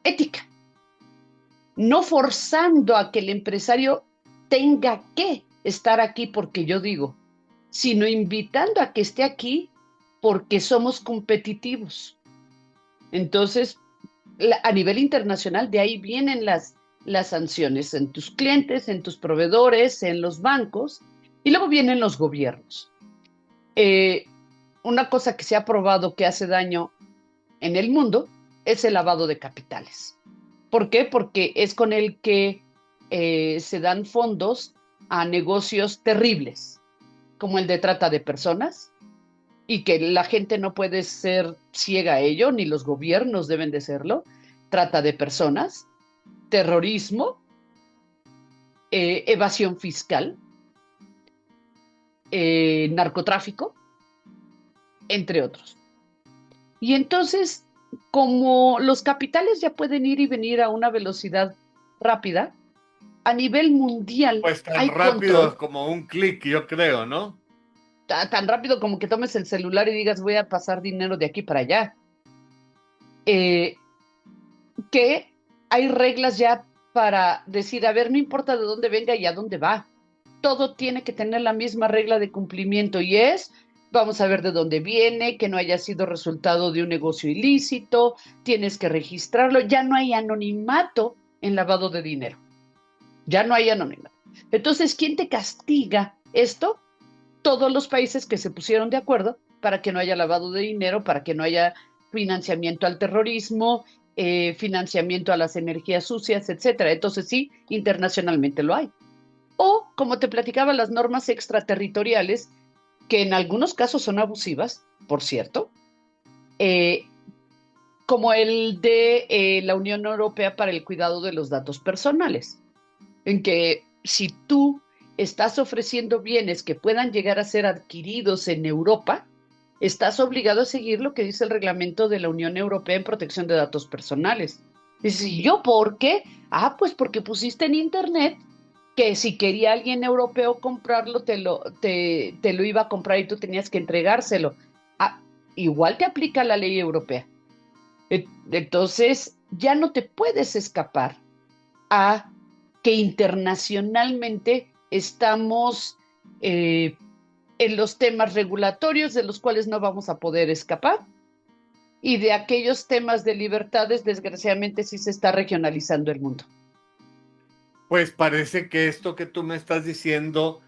ética, no forzando a que el empresario tenga que estar aquí porque yo digo, sino invitando a que esté aquí porque somos competitivos. Entonces, a nivel internacional, de ahí vienen las sanciones en tus clientes, en tus proveedores, en los bancos, y luego vienen los gobiernos. Una cosa que se ha probado que hace daño en el mundo es el lavado de capitales. ¿Por qué? Porque es con el que se dan fondos a negocios terribles, como el de trata de personas, y que la gente no puede ser ciega a ello, ni los gobiernos deben de serlo. Trata de personas, terrorismo, evasión fiscal, narcotráfico, entre otros. Y entonces, como los capitales ya pueden ir y venir a una velocidad rápida, a nivel mundial Pues tan hay rápido control. como un clic, yo creo, ¿no? Tan rápido como que tomes el celular y digas voy a pasar dinero de aquí para allá. Que hay reglas ya para decir, a ver, no importa de dónde venga y a dónde va. Todo tiene que tener la misma regla de cumplimiento y es, vamos a ver de dónde viene, que no haya sido resultado de un negocio ilícito, tienes que registrarlo, ya no hay anonimato en lavado de dinero, ya no hay anonimato. Entonces, ¿quién te castiga esto? todos los países que se pusieron de acuerdo para que no haya lavado de dinero, para que no haya financiamiento al terrorismo, financiamiento a las energías sucias, etcétera. Entonces sí, internacionalmente lo hay. O, como te platicaba, las normas extraterritoriales, que en algunos casos son abusivas, por cierto, eh, como el de la Unión Europea para el cuidado de los datos personales, en que si tú estás ofreciendo bienes que puedan llegar a ser adquiridos en Europa, estás obligado a seguir lo que dice el reglamento de la Unión Europea en protección de datos personales. Dices, ¿y yo por qué? Ah, pues porque pusiste en internet que si quería alguien europeo comprarlo, te lo iba a comprar y tú tenías que entregárselo. Ah, igual te aplica la ley europea. Entonces, ya no te puedes escapar a que internacionalmente estamos en los temas regulatorios de los cuales no vamos a poder escapar, y de aquellos temas de libertades, desgraciadamente sí se está regionalizando el mundo. Pues parece que esto que tú me estás diciendo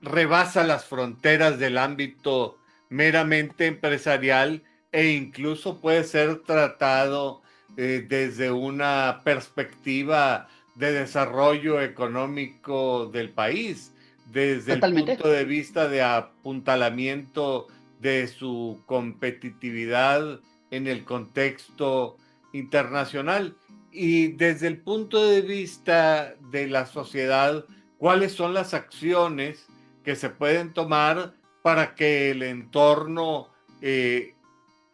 rebasa las fronteras del ámbito meramente empresarial e incluso puede ser tratado desde una perspectiva de desarrollo económico del país, desde el Totalmente. punto de vista de apuntalamiento de su competitividad en el contexto internacional y desde el punto de vista de la sociedad, ¿cuáles son las acciones que se pueden tomar para que el entorno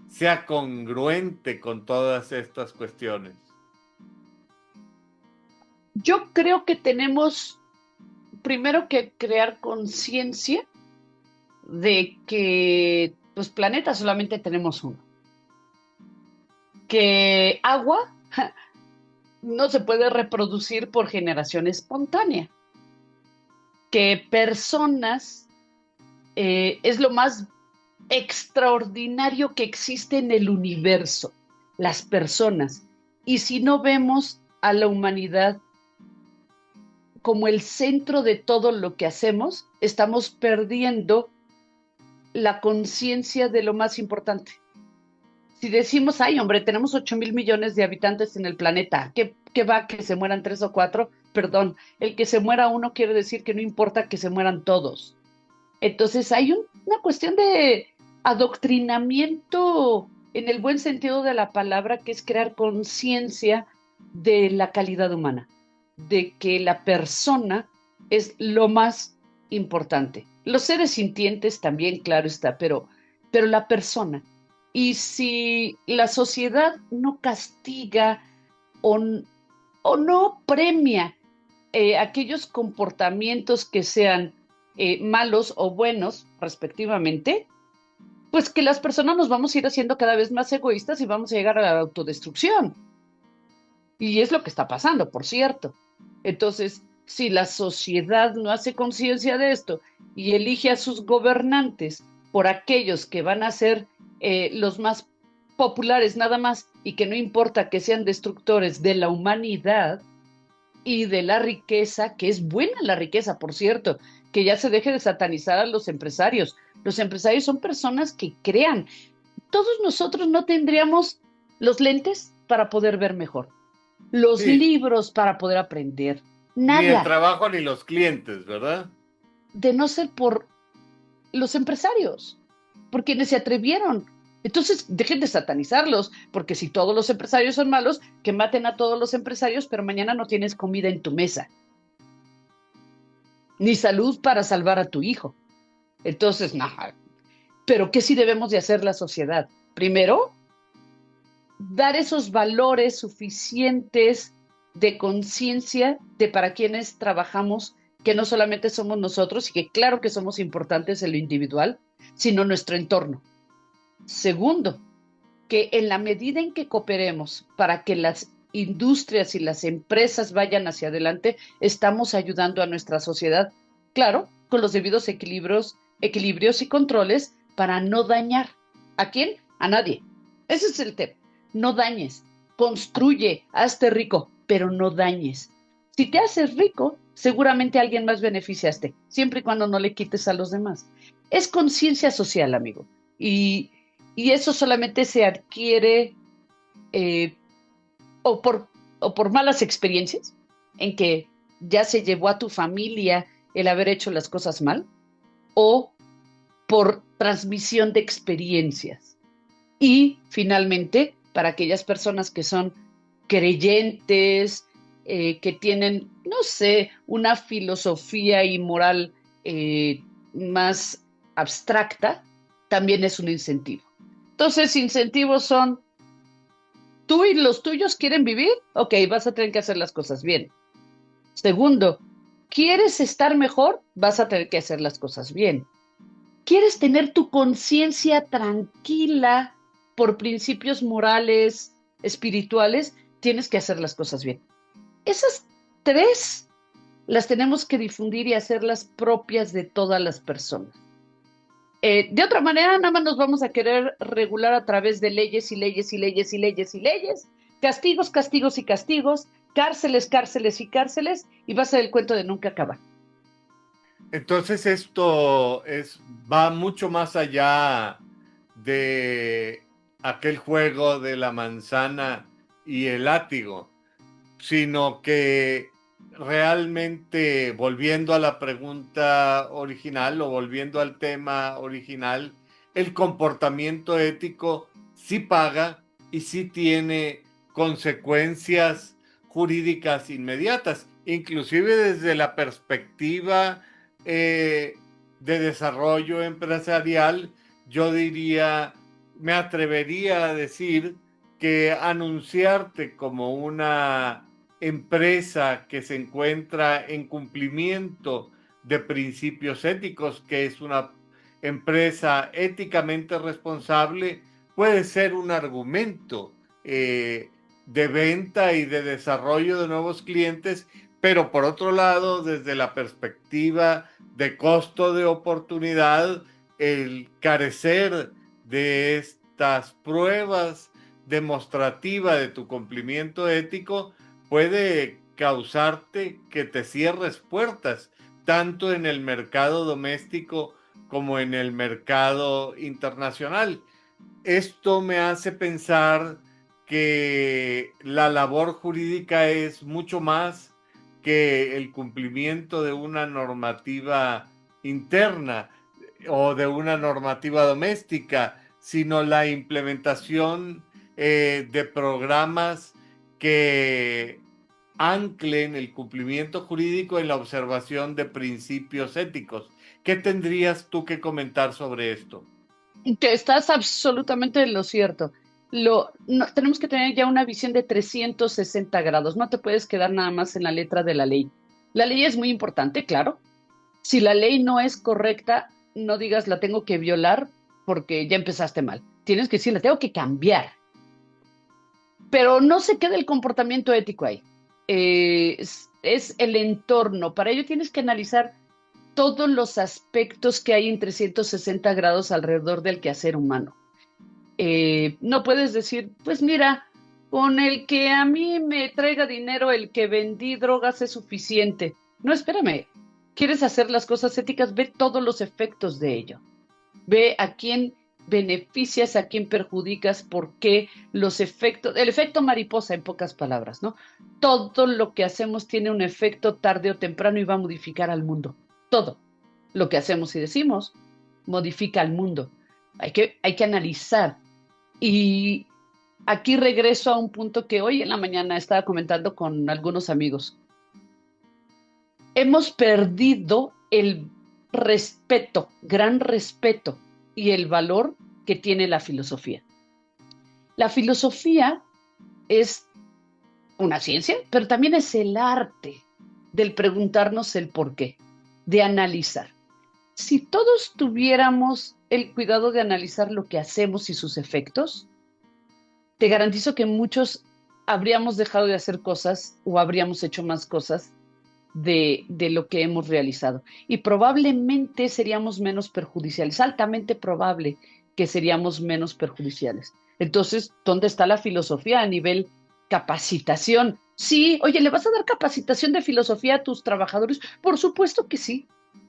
sea congruente con todas estas cuestiones? Yo creo que tenemos primero que crear conciencia de que, pues, planeta solamente tenemos uno. Que agua no se puede reproducir por generación espontánea. Que personas es lo más extraordinario que existe en el universo, las personas. Y si no vemos a la humanidad como el centro de todo lo que hacemos, estamos perdiendo la conciencia de lo más importante. Si decimos, ay, hombre, tenemos 8.000 millones de habitantes en el planeta, ¿qué va que se mueran 3 o 4? Perdón, el que se muera uno quiere decir que no importa que se mueran todos. Entonces hay una cuestión de adoctrinamiento en el buen sentido de la palabra, que es crear conciencia de la calidad humana, de que la persona es lo más importante. Los seres sintientes también, claro está, pero la persona. Y si la sociedad no castiga o, o no premia aquellos comportamientos que sean malos o buenos, respectivamente, pues que las personas nos vamos a ir haciendo cada vez más egoístas y vamos a llegar a la autodestrucción. Y es lo que está pasando, por cierto. Entonces, si la sociedad no hace conciencia de esto y elige a sus gobernantes por aquellos que van a ser los más populares nada más, y que no importa que sean destructores de la humanidad y de la riqueza, que es buena la riqueza, por cierto, que ya se deje de satanizar a los empresarios. Los empresarios son personas que crean. Todos nosotros no tendríamos los lentes para poder ver mejor, los Sí, libros para poder aprender, ni el nada, trabajo ni los clientes, ¿verdad? de no ser por los empresarios, por quienes se atrevieron. Entonces, dejen de satanizarlos, porque si todos los empresarios son malos, que maten a todos los empresarios, pero mañana no tienes comida en tu mesa, ni salud para salvar a tu hijo. Entonces, no. Pero ¿qué sí debemos de hacer la sociedad? Primero, dar esos valores suficientes de conciencia de para quienes trabajamos, que no solamente somos nosotros, y que claro que somos importantes en lo individual, sino nuestro entorno. Segundo, que en la medida en que cooperemos para que las industrias y las empresas vayan hacia adelante, estamos ayudando a nuestra sociedad, claro, con los debidos equilibrios y controles para no dañar. ¿A quién? A nadie. Ese es el tema. No dañes, construye, hazte rico, pero no dañes. Si te haces rico, seguramente a alguien más beneficiaste, siempre y cuando no le quites a los demás. Es conciencia social, amigo. Y, y eso solamente se adquiere eh, o por, o por malas experiencias, en que ya se llevó a tu familia el haber hecho las cosas mal, o por transmisión de experiencias. Y finalmente, para aquellas personas que son creyentes, que tienen, no sé, una filosofía y moral más abstracta, también es un incentivo. Entonces, incentivos son, tú y los tuyos quieren vivir, ok, vas a tener que hacer las cosas bien. Segundo, ¿quieres estar mejor? Vas a tener que hacer las cosas bien. ¿Quieres tener tu conciencia tranquila por principios morales, espirituales? Tienes que hacer las cosas bien. Esas tres las tenemos que difundir y hacerlas propias de todas las personas. De otra manera, nada más nos vamos a querer regular a través de leyes y leyes y leyes y leyes y leyes, castigos, castigos y castigos, cárceles, cárceles y cárceles, y va a ser el cuento de nunca acabar. Entonces va mucho más allá de aquel juego de la manzana y el látigo, sino que realmente, volviendo a la pregunta original o volviendo al tema original, el comportamiento ético sí paga y sí tiene consecuencias jurídicas inmediatas, inclusive desde la perspectiva de desarrollo empresarial. Yo diría, me atrevería a decir que anunciarte como una empresa que se encuentra en cumplimiento de principios éticos, que es una empresa éticamente responsable, puede ser un argumento de venta y de desarrollo de nuevos clientes, pero por otro lado, desde la perspectiva de costo de oportunidad, el carecer de estas pruebas demostrativas de tu cumplimiento ético puede causarte que te cierres puertas, tanto en el mercado doméstico como en el mercado internacional. Esto me hace pensar que la labor jurídica es mucho más que el cumplimiento de una normativa interna o de una normativa doméstica, sino la implementación de programas que anclen el cumplimiento jurídico en la observación de principios éticos. ¿Qué tendrías tú que comentar sobre esto? Que estás absolutamente en lo cierto. Tenemos que tener ya una visión de 360 grados. No te puedes quedar nada más en la letra de la ley. La ley es muy importante, claro. Si la ley no es correcta, no digas la tengo que violar porque ya empezaste mal. Tienes que decir la tengo que cambiar. Pero no se queda el comportamiento ético ahí. Es el entorno. Para ello tienes que analizar todos los aspectos que hay en 360 grados alrededor del quehacer humano. No puedes decir, pues mira, con el que a mí me traiga dinero, el que vendí drogas es suficiente. No, espérame. ¿Quieres hacer las cosas éticas? Ve todos los efectos de ello. Ve a quién beneficias, a quién perjudicas, por qué los efectos, el efecto mariposa en pocas palabras, ¿no? Todo lo que hacemos tiene un efecto tarde o temprano y va a modificar al mundo. Todo lo que hacemos y decimos modifica al mundo. Hay que analizar. Y aquí regreso a un punto que hoy en la mañana estaba comentando con algunos amigos. Hemos perdido el respeto, gran respeto y el valor que tiene la filosofía. La filosofía es una ciencia, pero también es el arte del preguntarnos el por qué, de analizar. Si todos tuviéramos el cuidado de analizar lo que hacemos y sus efectos, te garantizo que muchos habríamos dejado de hacer cosas o habríamos hecho más cosas de lo que hemos realizado. Y probablemente seríamos menos perjudiciales, altamente probable que seríamos menos perjudiciales. Entonces, ¿dónde está la filosofía a nivel capacitación. Sí, oye, ¿le vas a dar capacitación de filosofía a tus trabajadores? Por supuesto que sí,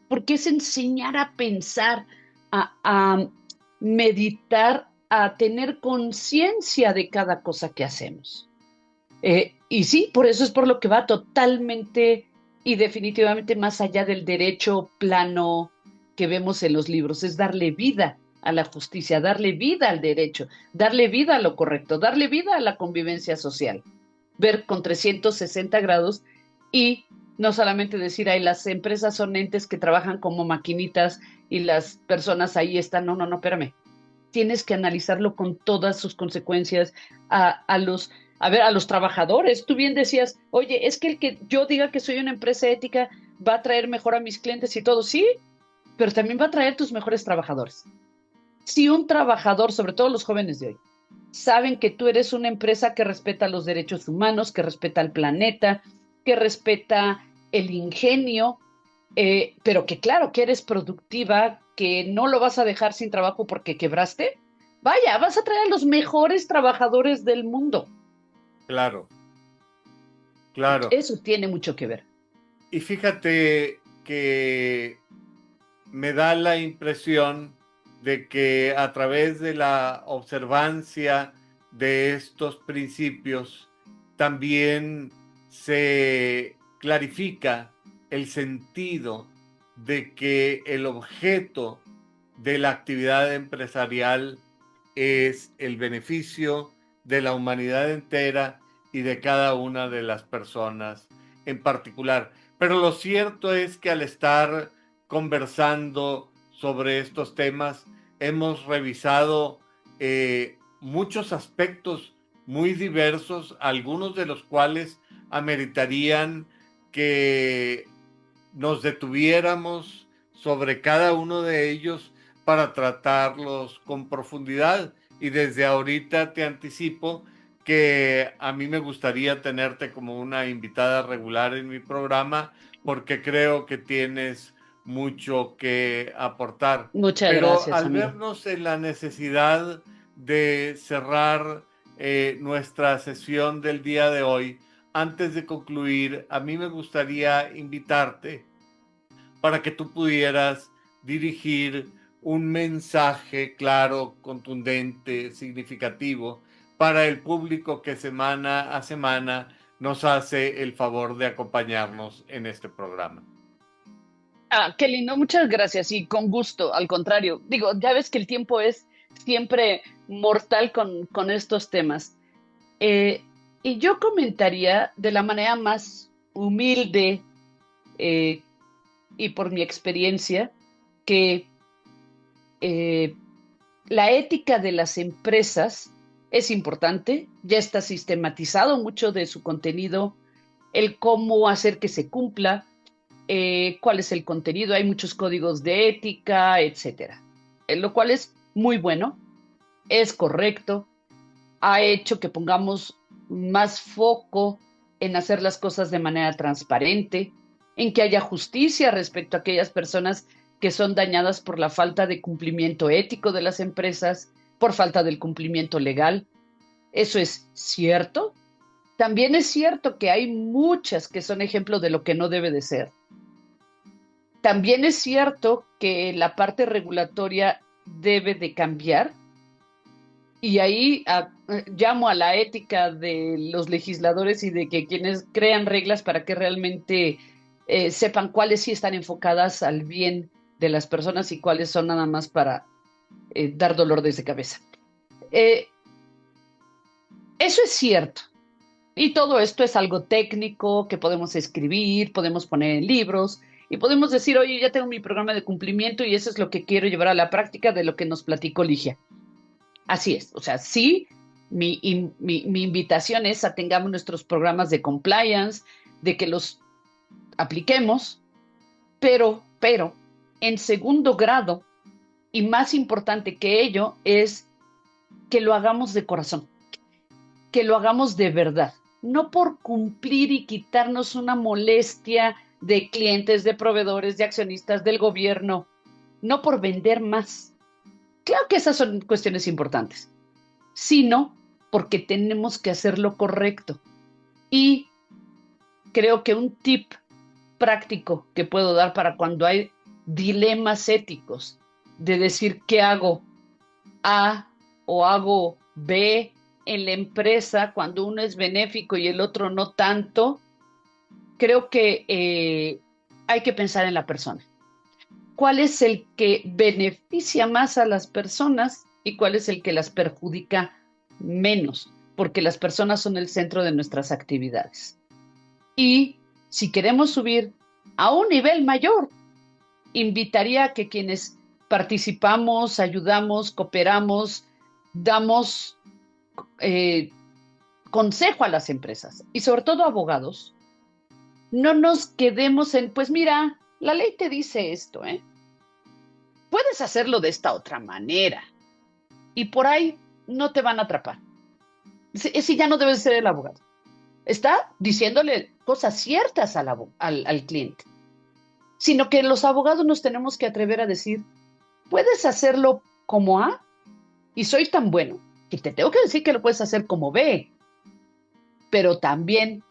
porque es enseñar a pensar, a meditar, a tener conciencia de cada cosa que hacemos. Y sí, por eso es por lo que va totalmente y definitivamente más allá del derecho plano que vemos en los libros, es darle vida a la justicia, darle vida al derecho, darle vida a lo correcto, darle vida a la convivencia social, ver con 360 grados y no solamente decir, ay, las empresas son entes que trabajan como maquinitas y las personas ahí están, no, no, no, espérame, tienes que analizarlo con todas sus consecuencias a los, a ver, a los trabajadores. Tú bien decías, oye, es que el que yo diga que soy una empresa ética va a traer mejor a mis clientes y todo, sí, pero también va a traer tus mejores trabajadores. Si un trabajador, sobre todo los jóvenes de hoy, saben que tú eres una empresa que respeta los derechos humanos, que respeta el planeta, que respeta el ingenio, pero que claro, que eres productiva, que no lo vas a dejar sin trabajo porque quebraste, vaya, vas a traer a los mejores trabajadores del mundo. Claro, claro. Eso tiene mucho que ver. Y fíjate que me da la impresión de que a través de la observancia de estos principios también se clarifica el sentido de que el objeto de la actividad empresarial es el beneficio de la humanidad entera y de cada una de las personas en particular. Pero lo cierto es que al estar conversando sobre estos temas, hemos revisado muchos aspectos muy diversos, algunos de los cuales ameritarían que nos detuviéramos sobre cada uno de ellos para tratarlos con profundidad. Y desde ahorita te anticipo que a mí me gustaría tenerte como una invitada regular en mi programa porque creo que tienes mucho que aportar. Muchas Pero gracias, al amigo. vernos en la necesidad de cerrar nuestra sesión del día de hoy, antes de concluir, a mí me gustaría invitarte para que tú pudieras dirigir un mensaje claro, contundente, significativo para el público que semana a semana nos hace el favor de acompañarnos en este programa. Ah, qué lindo, muchas gracias y con gusto, al contrario. Digo, ya ves que el tiempo es siempre mortal con estos temas. Eh, y yo comentaría de la manera más humilde eh, y por mi experiencia que eh, la ética de las empresas es importante, ya está sistematizado mucho de su contenido, el cómo hacer que se cumpla, cuál es el contenido, hay muchos códigos de ética, etcétera. Lo cual es muy bueno, es correcto, ha hecho que pongamos más foco en hacer las cosas de manera transparente, en que haya justicia respecto a aquellas personas que son dañadas por la falta de cumplimiento ético de las empresas, por falta del cumplimiento legal. Eso es cierto. También es cierto que hay muchas que son ejemplo de lo que no debe de ser. También es cierto que la parte regulatoria debe de cambiar y ahí llamo a la ética de los legisladores y de que quienes crean reglas para que realmente sepan cuáles sí están enfocadas al bien de las personas y cuáles son nada más para dar dolores de cabeza. Eh, Eso es cierto. Y todo esto es algo técnico que podemos escribir, podemos poner en libros y podemos decir, oye, ya tengo mi programa de cumplimiento y eso es lo que quiero llevar a la práctica de lo que nos platicó Ligia. Así es, o sea, sí, mi invitación es a tengamos nuestros programas de compliance, de que los apliquemos, pero, en segundo grado, y más importante que ello, es que lo hagamos de corazón, que lo hagamos de verdad, no por cumplir y quitarnos una molestia de clientes, de proveedores, de accionistas, del gobierno, no por vender más. Claro que esas son cuestiones importantes, sino porque tenemos que hacer lo correcto. Y creo que un tip práctico que puedo dar para cuando hay dilemas éticos de decir qué hago A o hago B en la empresa cuando uno es benéfico y el otro no tanto, creo que hay que pensar en la persona. ¿Cuál es el que beneficia más a las personas y cuál es el que las perjudica menos? Porque las personas son el centro de nuestras actividades. Y si queremos subir a un nivel mayor, invitaría a que quienes participamos, ayudamos, cooperamos, damos consejo a las empresas y sobre todo a abogados, no nos quedemos en, pues mira, la ley te dice esto, ¿eh? Puedes hacerlo de esta otra manera y por ahí no te van a atrapar. Ese ya no debe ser el abogado. Está diciéndole cosas ciertas al cliente, sino que los abogados nos tenemos que atrever a decir, puedes hacerlo como A y soy tan bueno que te tengo que decir que lo puedes hacer como B, pero también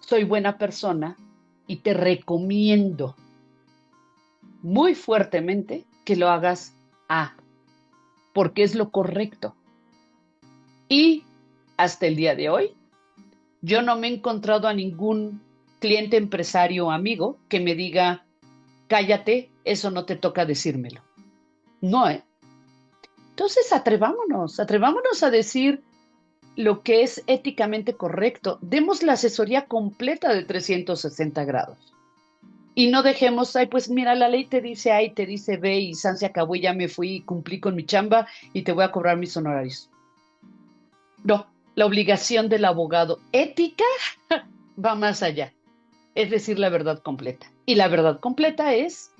soy buena persona y te recomiendo muy fuertemente que lo hagas A, porque es lo correcto. Y hasta el día de hoy, yo no me he encontrado a ningún cliente, empresario o amigo que me diga, cállate, eso no te toca decírmelo. No, ¿eh? Entonces atrevámonos a decir lo que es éticamente correcto. Demos la asesoría completa de 360 grados. Y no dejemos, ay, pues mira, la ley te dice A y te dice B y san se acabó y ya me fui y cumplí con mi chamba y te voy a cobrar mis honorarios. No, la obligación del abogado ética va más allá. Es decir, la verdad completa. Y la verdad completa es,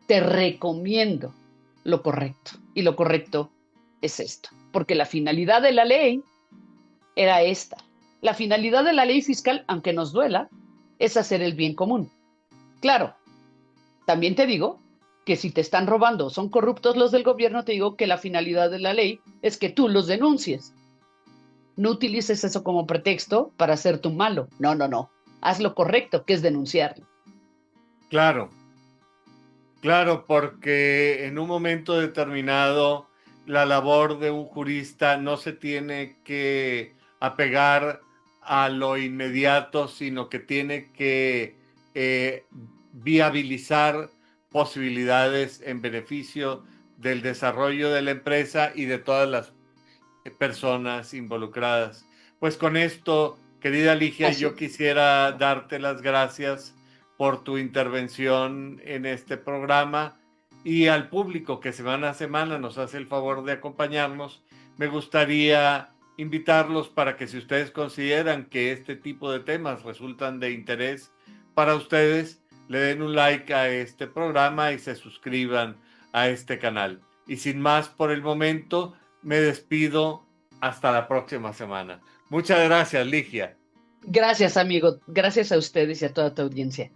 te recomiendo lo correcto. Y lo correcto es esto. Porque la finalidad de la ley era esta. La finalidad de la ley fiscal, aunque nos duela, es hacer el bien común. Claro, también te digo que si te están robando o son corruptos los del gobierno, te digo que la finalidad de la ley es que tú los denuncies. No utilices eso como pretexto para hacer tu malo. No, no, no. Haz lo correcto, que es denunciarlo. Claro, claro, porque en un momento determinado la labor de un jurista no se tiene que apegar a lo inmediato, sino que tiene que viabilizar posibilidades en beneficio del desarrollo de la empresa y de todas las personas involucradas. Pues con esto, querida Ligia, Así. yo quisiera darte las gracias por tu intervención en este programa y al público que semana a semana nos hace el favor de acompañarnos. Me gustaría invitarlos para que si ustedes consideran que este tipo de temas resultan de interés para ustedes, le den un like a este programa y se suscriban a este canal. Y sin más por el momento, me despido hasta la próxima semana. Muchas gracias, Ligia. Gracias, amigo. Gracias a ustedes y a toda tu audiencia.